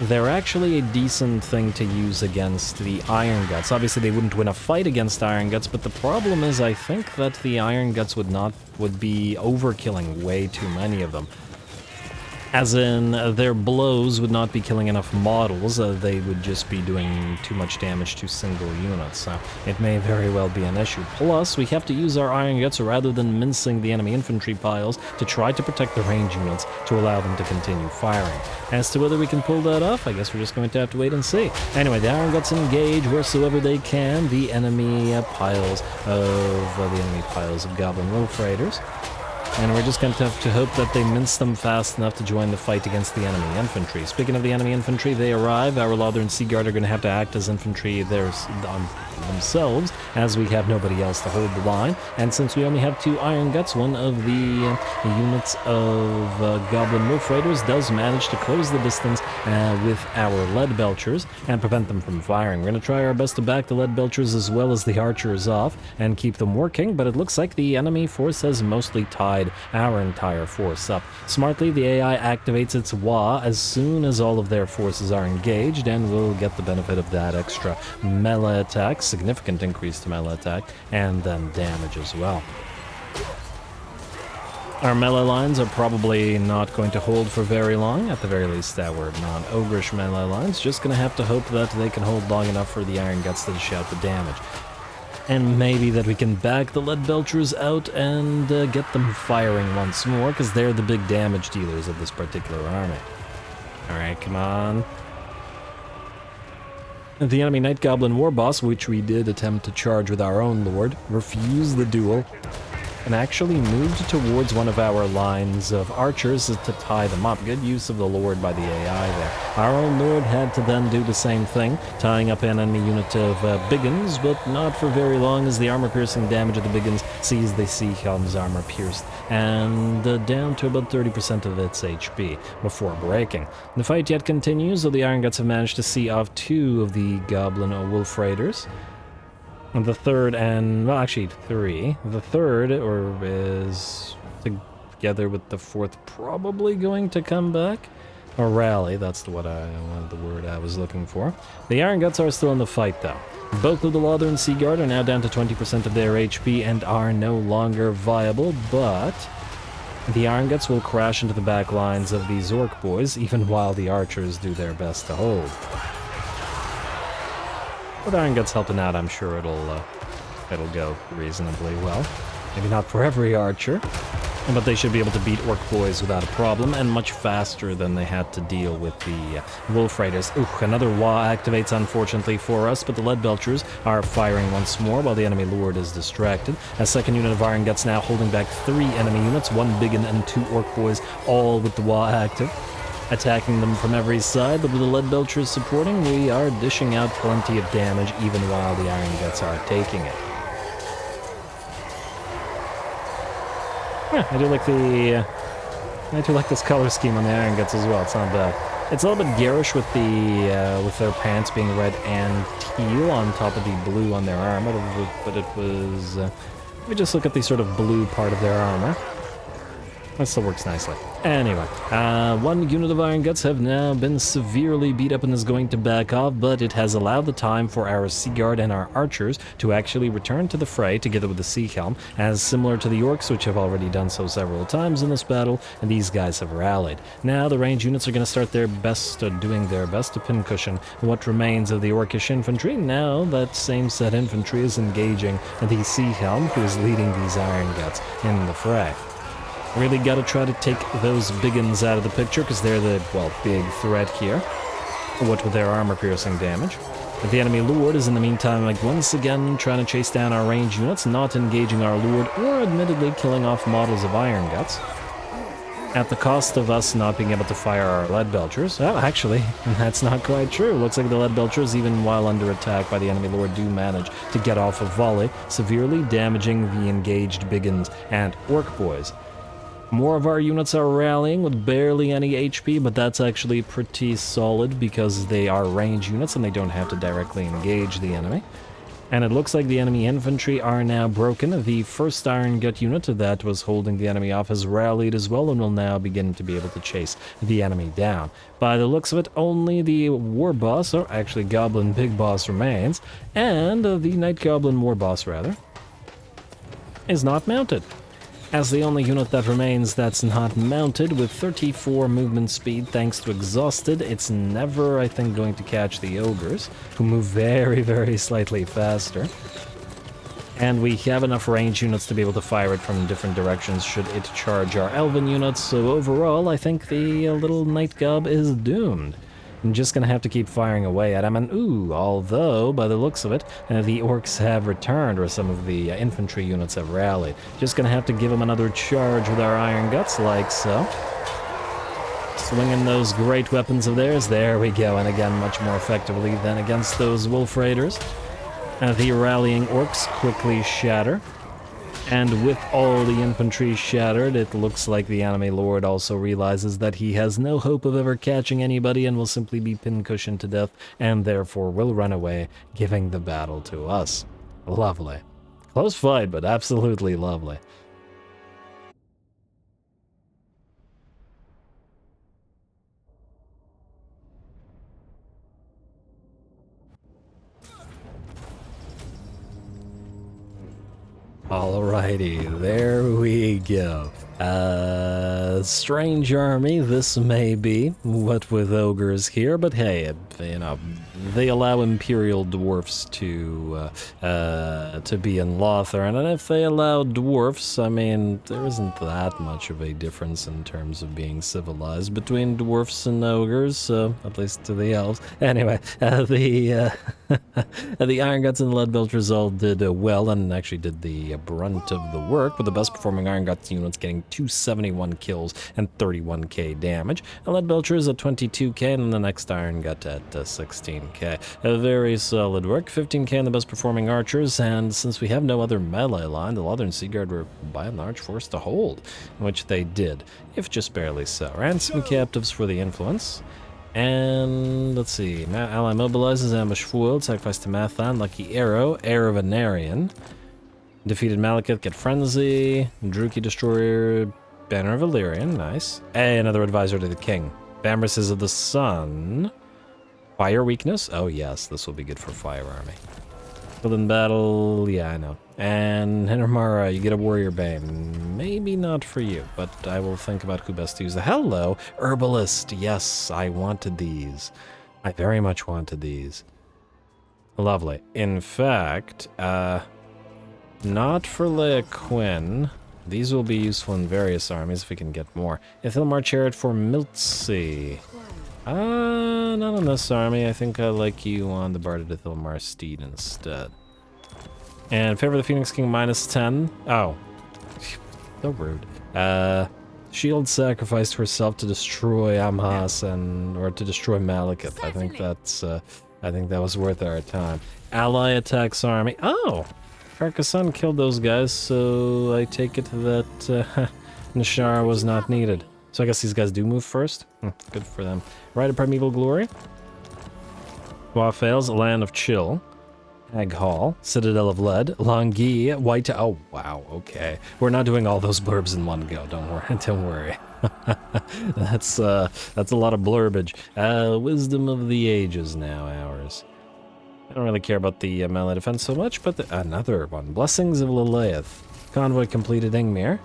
they're actually a decent thing to use against the Iron Guts. Obviously, they wouldn't win a fight against Iron Guts, but the problem is I think that the Iron Guts would be overkilling way too many of them. As in, their blows would not be killing enough models, they would just be doing too much damage to single units, so it may very well be an issue. Plus, we have to use our Iron Guts rather than mincing the enemy infantry piles to try to protect the range units to allow them to continue firing. As to whether we can pull that off, I guess we're just going to have to wait and see. Anyway, the Iron Guts engage wheresoever they can the enemy piles of Goblin Wolf Raiders. And we're just going to have to hope that they mince them fast enough to join the fight against the enemy infantry. Speaking of the enemy infantry, they arrive. Our Lothern Sea Guard are going to have to act as infantry themselves, as we have nobody else to hold the line. And since we only have 2 Iron Guts, one of the units of Goblin Wolf Raiders does manage to close the distance with our Lead Belchers and prevent them from firing. We're going to try our best to back the Lead Belchers as well as the Archers off and keep them working, but it looks like the enemy force has mostly tied our entire force up. Smartly, the AI activates its WA as soon as all of their forces are engaged, and we'll get the benefit of that extra melee attack, significant increase to melee attack, and then damage as well. Our melee lines are probably not going to hold for very long, at the very least our non-ogrish melee lines. Just gonna have to hope that they can hold long enough for the Iron Guts to dish out the damage. And maybe that we can back the Lead Belchers out and get them firing once more, because they're the big damage dealers of this particular army. Alright, come on. The enemy Night Goblin Warboss, which we did attempt to charge with our own Lord, refused the duel and actually moved towards one of our lines of archers to tie them up. Good use of the Lord by the AI there. Our own Lord had to then do the same thing, tying up an enemy unit of Biggins, but not for very long as the armor-piercing damage of the Biggins sees the Sea Helm's armor pierced, and down to about 30% of its HP before breaking. The fight yet continues, though the Iron Guts have managed to see off 2 of the Goblin Wolf Raiders. The third well, actually 3. The third, is together with the fourth, probably going to come back. Or rally, that's the word I was looking for. The Iron Guts are still in the fight, though. Both of the Lother and Seaguard are now down to 20% of their HP and are no longer viable, but the Iron Guts will crash into the back lines of these Orc boys, even while the archers do their best to hold. With Iron Guts helping out, I'm sure it'll go reasonably well. Maybe not for every archer, but they should be able to beat Orc boys without a problem, and much faster than they had to deal with the Wolf Raiders. Ooh, another Wa activates, unfortunately for us, but the Lead Belchers are firing once more while the enemy Lord is distracted. A second unit of Iron Guts now holding back 3 enemy units, 1 Biggin and 2 Orc boys, all with the Wa active, attacking them from every side. But with the Lead Belchers supporting, we are dishing out plenty of damage even while the Iron Guts are taking it. Yeah, I do like this color scheme on the Iron Guts as well. It's not bad. It's a little bit garish with with their pants being red and teal on top of the blue on their armor, but it was. Let me just look at the sort of blue part of their armor. That still works nicely. Anyway, 1 unit of Iron Guts have now been severely beat up and is going to back off, but it has allowed the time for our Seaguard and our archers to actually return to the fray together with the Sea Helm, as similar to the Orcs, which have already done so several times in this battle, and these guys have rallied. Now the range units are going to start their best, doing their best to pincushion what remains of the Orcish infantry. Now that same set infantry is engaging the Sea Helm, who is leading these Iron Guts in the fray. Really gotta try to take those Biggins out of the picture, because they're the, well, big threat here. What with their armor-piercing damage. But the enemy Lord is in the meantime, like, once again trying to chase down our range units, not engaging our Lord, or admittedly killing off models of Iron Guts, at the cost of us not being able to fire our Lead Belchers. Oh, actually, that's not quite true. Looks like the Lead Belchers, even while under attack by the enemy Lord, do manage to get off a volley, severely damaging the engaged Biggins and Orc boys. More of our units are rallying with barely any HP, but that's actually pretty solid because they are range units and they don't have to directly engage the enemy. And it looks like the enemy infantry are now broken. The first Iron Gut unit that was holding the enemy off has rallied as well and will now begin to be able to chase the enemy down. By the looks of it, only the War Boss, or actually Goblin Big Boss, remains, and the Night Goblin War Boss, rather, is not mounted. As the only unit that remains that's not mounted, with 34 movement speed thanks to Exhausted, it's never, I think, going to catch the Ogres, who move very, very slightly faster. And we have enough range units to be able to fire it from different directions should it charge our Elven units, so overall, I think the little Night Gob is doomed. I'm just gonna have to keep firing away at him, and ooh, although, by the looks of it, the Orcs have returned, or some of the infantry units have rallied. Just gonna have to give them another charge with our Iron Guts, like so. Swinging those great weapons of theirs, there we go, and again, much more effectively than against those Wolf Raiders. The rallying Orcs quickly shatter. And with all the infantry shattered, it looks like the enemy Lord also realizes that he has no hope of ever catching anybody and will simply be pincushioned to death, and therefore will run away, giving the battle to us. Lovely. Close fight, but absolutely lovely. Alrighty, there we go. Strange army this may be, what with ogres here, but hey, you know, they allow Imperial dwarfs to be in Lothern, and if they allow dwarfs, I mean, there isn't that much of a difference in terms of being civilized between dwarfs and ogres, at least to the elves. Anyway, the Iron Guts and the Lead Belchers all did well, and actually did the brunt of the work, with the best performing Iron Guts units getting 271 kills and 31k damage. The Lead Belchers at 22k, and the next Iron Gut at 16k. A very solid work. 15k in the best performing archers, and since we have no other melee line, the Lothern Seaguard were by and large forced to hold, which they did, if just barely so. Ransom captives for the influence. And let's see, ally mobilizes, ambush foiled, sacrifice to Mathan, lucky arrow, heir of Anarian. Defeated Malekith, get frenzy, Druki destroyer, banner of Illyrian, nice. And another advisor to the king. Bambraces of the sun. Fire weakness, oh yes, this will be good for fire army. Killed in battle, yeah I know. And Henramara, you get a warrior bane. Maybe not for you, but I will think about who best to use. Hello, herbalist, yes, I wanted these. I very much wanted these. Lovely. In fact, not for Leia Quinn. These will be useful in various armies if we can get more. Ithilmar Chariot for Miltsy. Not on this army. I think I like you on the Bard of Ithilmar Steed instead. And favor the Phoenix King -10. Oh. So rude. Shield sacrificed herself to destroy Amhas or to destroy Malekith. I think that was worth our time. Ally attacks army. Oh! Carcassonne killed those guys, so I take it that Nishara was not needed. So I guess these guys do move first? Good for them. Rite of Primeval Glory. Fails, Land of Chill. Hag Hall. Citadel of Lead. Langui. White... Oh, wow, okay. We're not doing all those blurbs in one go, don't worry. That's a lot of blurbage. Wisdom of the Ages now, ours. I don't really care about the melee defense so much, but another one. Blessings of Lilith. Convoy completed Ingmir.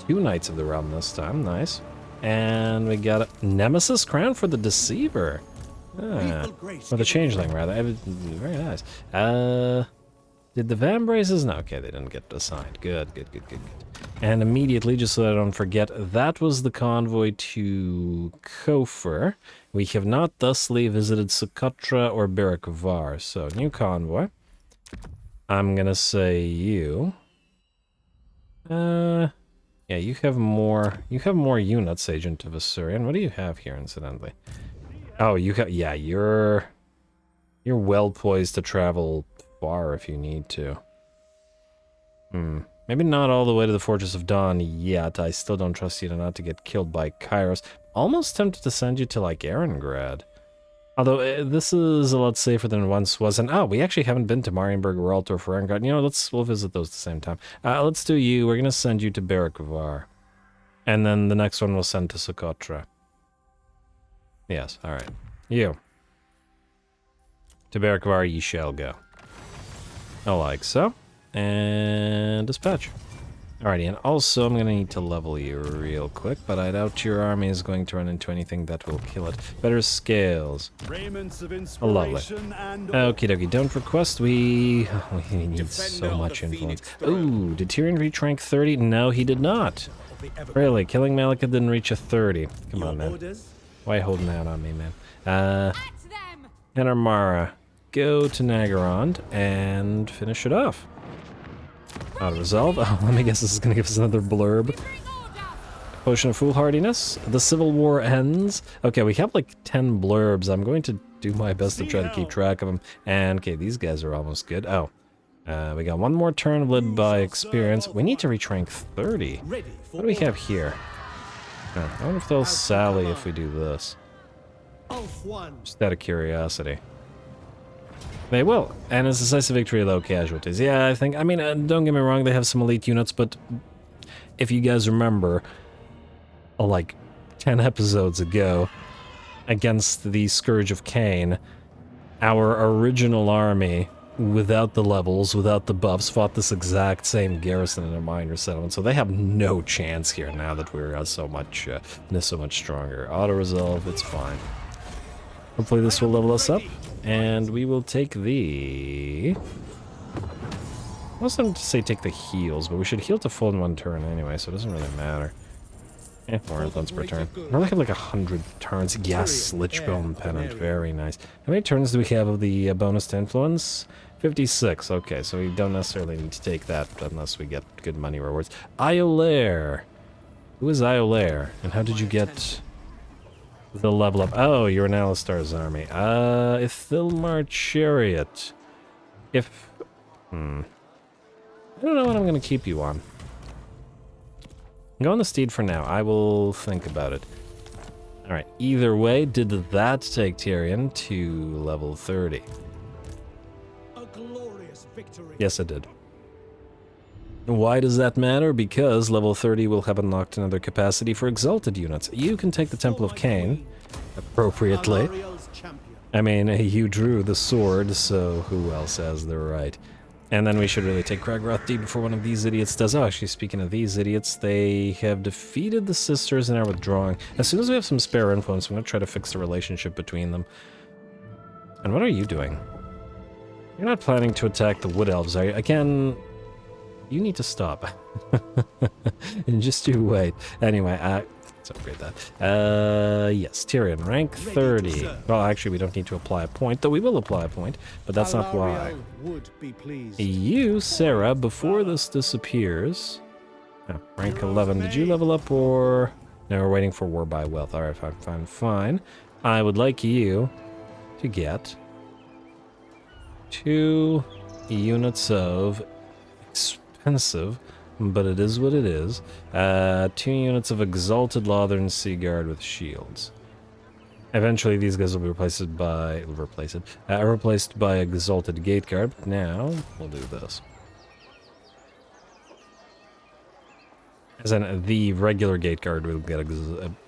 2 Knights of the Realm this time, nice. And we got a Nemesis Crown for the Deceiver. For the Changeling, rather. Very nice. Did the Vambraces? No, okay, they didn't get assigned. Good. And immediately, just so I don't forget, that was the convoy to Kofur. We have not thusly visited Socotra or Berek-Var, so new convoy. I'm gonna say you. Yeah, you have more units, Agent of Asuryan. What do you have here, incidentally? Oh, you have, yeah, you're well poised to travel far if you need to. Maybe not all the way to the Fortress of Dawn yet. I still don't trust you not to get killed by Kairos. Almost tempted to send you to, like, Erengrad. Although, this is a lot safer than it once was. And, oh, we actually haven't been to Marienburg or Altdorf or Erengrad. You know, we'll visit those at the same time. Let's do you. We're going to send you to Berek-Var. And then the next one we'll send to Socotra. Yes, alright. You. To Berek-Var ye shall go. Like so. And dispatch. Alrighty, and also I'm going to need to level you real quick, but I doubt your army is going to run into anything that will kill it. Better scales. Oh, lovely. Okie dokie, don't request. We need so much influence. Ooh, did Tyrion reach rank 30? No, he did not. Really, killing Malekith didn't reach a 30. Come on, man. Why holding out on me, man? Henramara, go to Nagarond and finish it off. Out of resolve. Oh, let me guess this is going to give us another blurb. Potion of Foolhardiness. The Civil War ends. Okay, we have like 10 blurbs. I'm going to do my best to try to keep track of them. And, okay, these guys are almost good. Oh, we got one more turn led by experience. We need to reach rank 30. What do we have here? I wonder if they'll sally if we do this. Just out of curiosity. They will, and it's a decisive victory, low casualties. Yeah, I think, I mean, don't get me wrong, they have some elite units, but if you guys remember, like 10 episodes ago, against the Scourge of Khaine, our original army without the levels, without the buffs, fought this exact same garrison in a minor settlement, so they have no chance here now that we're so much stronger. Auto-resolve, it's fine. Hopefully this will level us up, and we will take the... I was going to say take the heals, but we should heal to full in one turn anyway, so it doesn't really matter. More influence per turn. I only have like 100 turns. Yes, Lichbone Pennant, very nice. How many turns do we have of the bonus to influence? 56, okay, so we don't necessarily need to take that unless we get good money rewards. Iolaire! Who is Iolaire? And how did you get the level up? Oh, you're an Alistar's army. Ithilmar Chariot. I don't know what I'm gonna keep you on. Go on the steed for now. I will think about it. Alright, either way, did that take Tyrion to level 30? A glorious victory. Yes, it did. Why does that matter? Because level 30 will have unlocked another capacity for exalted units. You can take the Temple of Khaine, appropriately. Alariel's champion. I mean, you drew the sword, so who else has the right? And then we should really take Kragroth D before one of these idiots does. Oh, actually, speaking of these idiots, they have defeated the sisters and are withdrawing. As soon as we have some spare influence, I'm going to try to fix the relationship between them. And what are you doing? You're not planning to attack the Wood Elves, are you? Again, you need to stop. And just you wait. Anyway, let's upgrade that. Yes, Tyrion, rank 30. Well, actually, we don't need to apply a point, though we will apply a point, but that's not why. Would be pleased. You, Sarah, before this disappears... Oh, rank 11. Did you level up, or... No, we're waiting for War by Wealth. Alright, fine. I would like you to get 2 units of expensive, but it is what it is. 2 units of Exalted Lothern Seaguard with shields. Eventually, these guys will be replaced by Exalted Gateguard. But now, we'll do this. As in, the regular Gateguard will get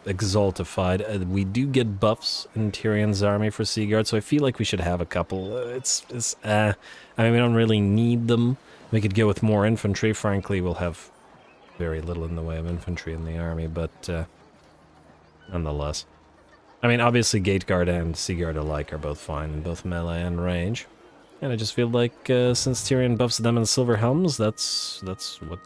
exaltified. We do get buffs in Tyrion's army for Seaguard, so I feel like we should have a couple. I mean, we don't really need them. We could go with more infantry. Frankly, we'll have very little in the way of infantry in the army, but nonetheless. I mean, obviously, Gateguard and Seaguard alike are both fine in both melee and range. And I just feel like since Tyrion buffs them in Silver Helms, that's what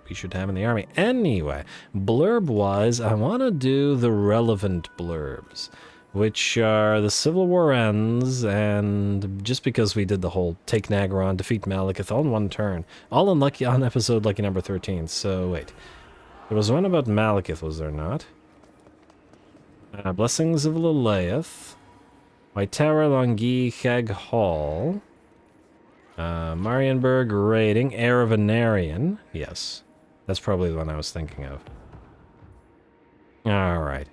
we should have in the army. Anyway, blurb-wise, I want to do the relevant blurbs, which are the Civil War ends, and just because we did the whole take Nagaron, defeat Malekith all in one turn, all on episode lucky number 13. So wait, there was one about Malekith, was there not? Blessings of Lalaeth, Waitara Longi Hag Hall, Marienburg raiding, Heir of Anarion. Yes, that's probably the one I was thinking of. Alright.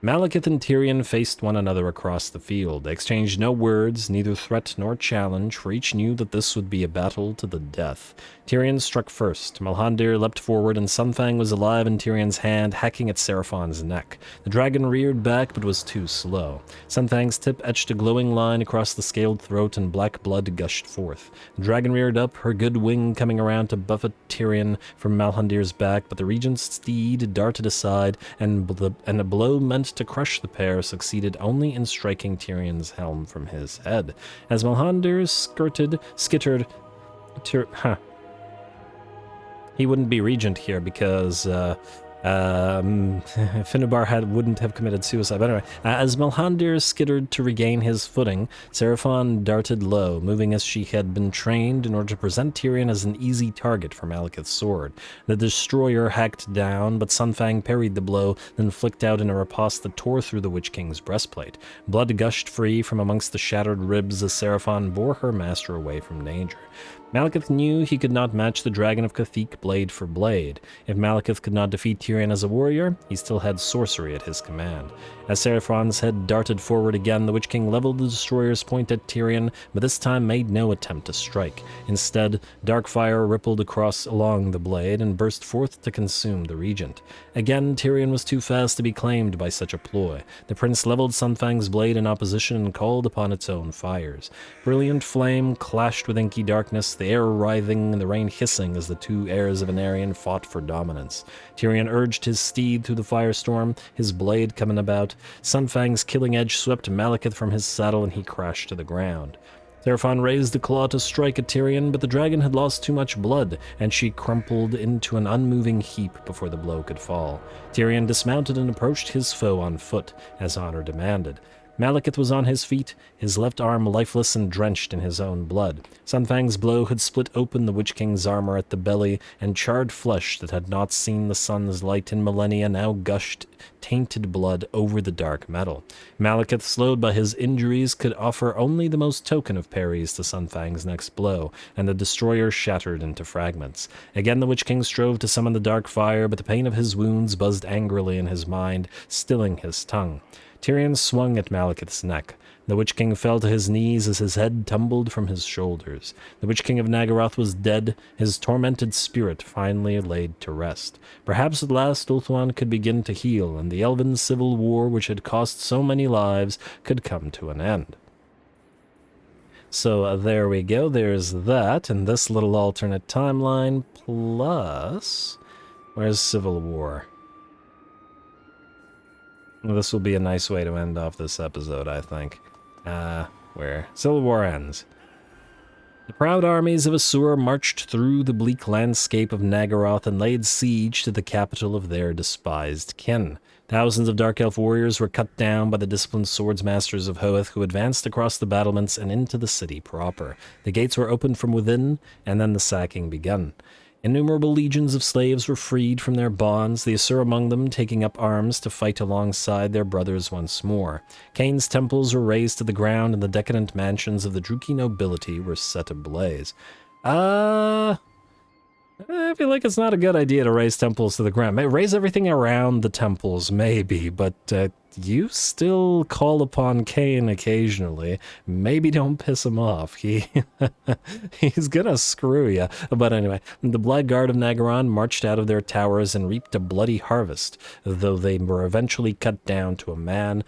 Malekith and Tyrion faced one another across the field. They exchanged no words, neither threat nor challenge, for each knew that this would be a battle to the death. Tyrion struck first. Malhandir leapt forward, and Sunfang was alive in Tyrion's hand, hacking at Seraphon's neck. The dragon reared back, but was too slow. Sunfang's tip etched a glowing line across the scaled throat, and black blood gushed forth. The dragon reared up, her good wing coming around to buffet Tyrion from Malhandir's back, but the regent's steed darted aside, and a blow meant to crush the pair succeeded only in striking Tyrion's helm from his head. As Malhandir skittered... He wouldn't be regent here because Finubar wouldn't have committed suicide. But anyway, as Malhandir skittered to regain his footing, Seraphon darted low, moving as she had been trained in order to present Tyrion as an easy target for Malekith's sword. The destroyer hacked down, but Sunfang parried the blow, then flicked out in a riposte that tore through the Witch King's breastplate. Blood gushed free from amongst the shattered ribs as Seraphon bore her master away from danger. Malekith knew he could not match the Dragon of Cathik blade for blade. If Malekith could not defeat Tyrion as a warrior, he still had sorcery at his command. As Seraphon's head darted forward again, the Witch King leveled the destroyer's point at Tyrion, but this time made no attempt to strike. Instead, dark fire rippled along the blade and burst forth to consume the regent. Again, Tyrion was too fast to be claimed by such a ploy. The prince leveled Sunfang's blade in opposition and called upon its own fires. Brilliant flame clashed with inky darkness, the air writhing and the rain hissing as the two heirs of Anarion fought for dominance. Tyrion urged his steed through the firestorm, his blade coming about. Sunfang's killing edge swept Malekith from his saddle and he crashed to the ground. Seraphon raised a claw to strike at Tyrion, but the dragon had lost too much blood, and she crumpled into an unmoving heap before the blow could fall. Tyrion dismounted and approached his foe on foot, as honor demanded. Malekith was on his feet, his left arm lifeless and drenched in his own blood. Sunfang's blow had split open the Witch King's armor at the belly, and charred flesh that had not seen the sun's light in millennia now gushed tainted blood over the dark metal. Malekith, slowed by his injuries, could offer only the most token of parries to Sunfang's next blow, and the destroyer shattered into fragments. Again the Witch King strove to summon the dark fire, but the pain of his wounds buzzed angrily in his mind, stilling his tongue. Tyrion swung at Malekith's neck. The Witch King fell to his knees as his head tumbled from his shoulders. The Witch King of Nagaroth was dead, his tormented spirit finally laid to rest. Perhaps at last Ulthuan could begin to heal, and the Elven civil war which had cost so many lives could come to an end. So there we go, there's that, and this little alternate timeline, plus... where's Civil War? Well, this will be a nice way to end off this episode, I think. Where? Civil War ends. The proud armies of Asur marched through the bleak landscape of Nagaroth and laid siege to the capital of their despised kin. Thousands of Dark Elf warriors were cut down by the disciplined swordsmasters of Hoeth, who advanced across the battlements and into the city proper. The gates were opened from within, and then the sacking begun. Innumerable legions of slaves were freed from their bonds, the Asur among them taking up arms to fight alongside their brothers once more. Khaine's temples were razed to the ground, and the decadent mansions of the Druki nobility were set ablaze. I feel like it's not a good idea to raise temples to the ground. Raise everything around the temples, maybe, but you still call upon Khaine occasionally. Maybe don't piss him off. He's gonna screw you. But anyway, the Blackguard of Nagaron marched out of their towers and reaped a bloody harvest, though they were eventually cut down to a man.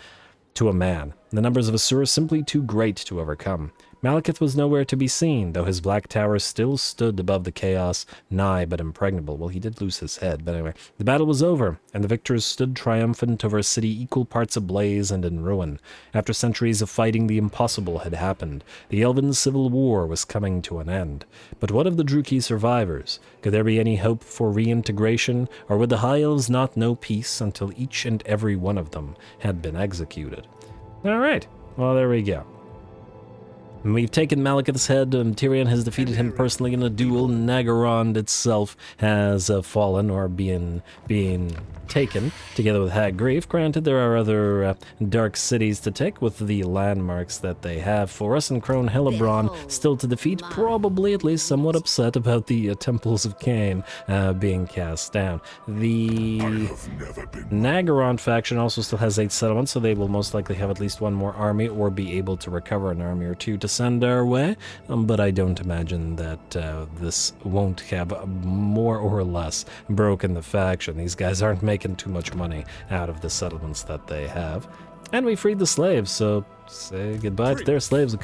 The numbers of Asur simply too great to overcome. Malekith was nowhere to be seen, though his black tower still stood above the chaos, nigh but impregnable. Well, he did lose his head, but anyway. The battle was over, and the victors stood triumphant over a city equal parts ablaze and in ruin. After centuries of fighting, the impossible had happened. The Elven civil war was coming to an end. But what of the Druki survivors? Could there be any hope for reintegration, or would the High Elves not know peace until each and every one of them had been executed? Alright, well there we go. We've taken Malekith's head, and Tyrion has defeated him personally in a duel. Nagaron itself has fallen, or being taken, together with Hag Grief. Granted, there are other dark cities to take with the landmarks that they have for us, and Crone Hellebron still to defeat, probably at least somewhat upset about the Temples of Khaine being cast down. The Nagaron faction also still has 8 settlements, so they will most likely have at least one more army, or be able to recover an army or two to send our way, but I don't imagine that this won't have more or less broken the faction. These guys aren't making too much money out of the settlements that they have. And we freed the slaves, so say goodbye to their slave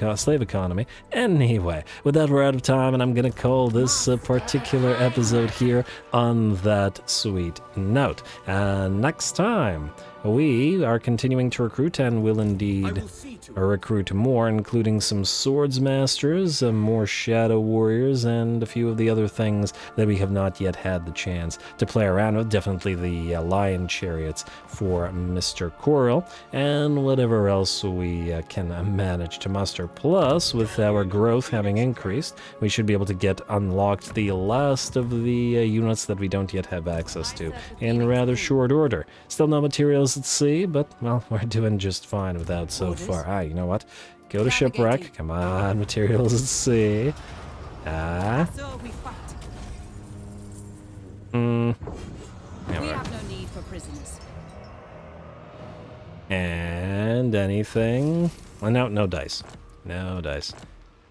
economy. Anyway, with that, we're out of time, and I'm going to call this particular episode here on that sweet note. Next time, we are continuing to recruit, and will indeed recruit more, including some swords masters, more shadow warriors, and a few of the other things that we have not yet had the chance to play around with. Definitely the lion chariots for Mr. Coral, and whatever else we can manage to muster. Plus, with our growth having increased, we should be able to get unlocked the last of the units that we don't yet have access to in rather short order. Still no materials at sea, but, well, we're doing just fine without so far. You know what? Go to shipwreck. Come on, materials at sea. So we fight. Yeah, We whatever. have no need for prisoners. And anything? Well, no dice. No dice.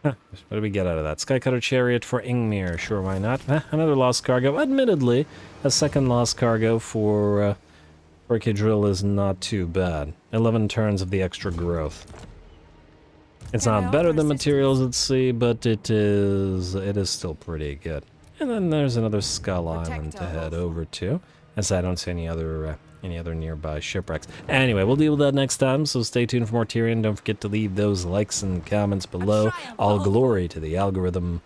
Huh, what do we get out of that? Skycutter Chariot for Ingmir. Sure, why not? Another lost cargo. Admittedly, a second lost cargo for Kidrill is not too bad. 11 turns of the extra growth. It's Can I not better offer than assistance? materials at sea, but it is still pretty good. And then there's another Skull Island to head over to, as I don't see any other nearby shipwrecks. Anyway, we'll deal with that next time, so stay tuned for more Tyrion. Don't forget to leave those likes and comments below. trying, All Paul. glory to the algorithm.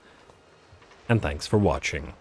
And thanks for watching.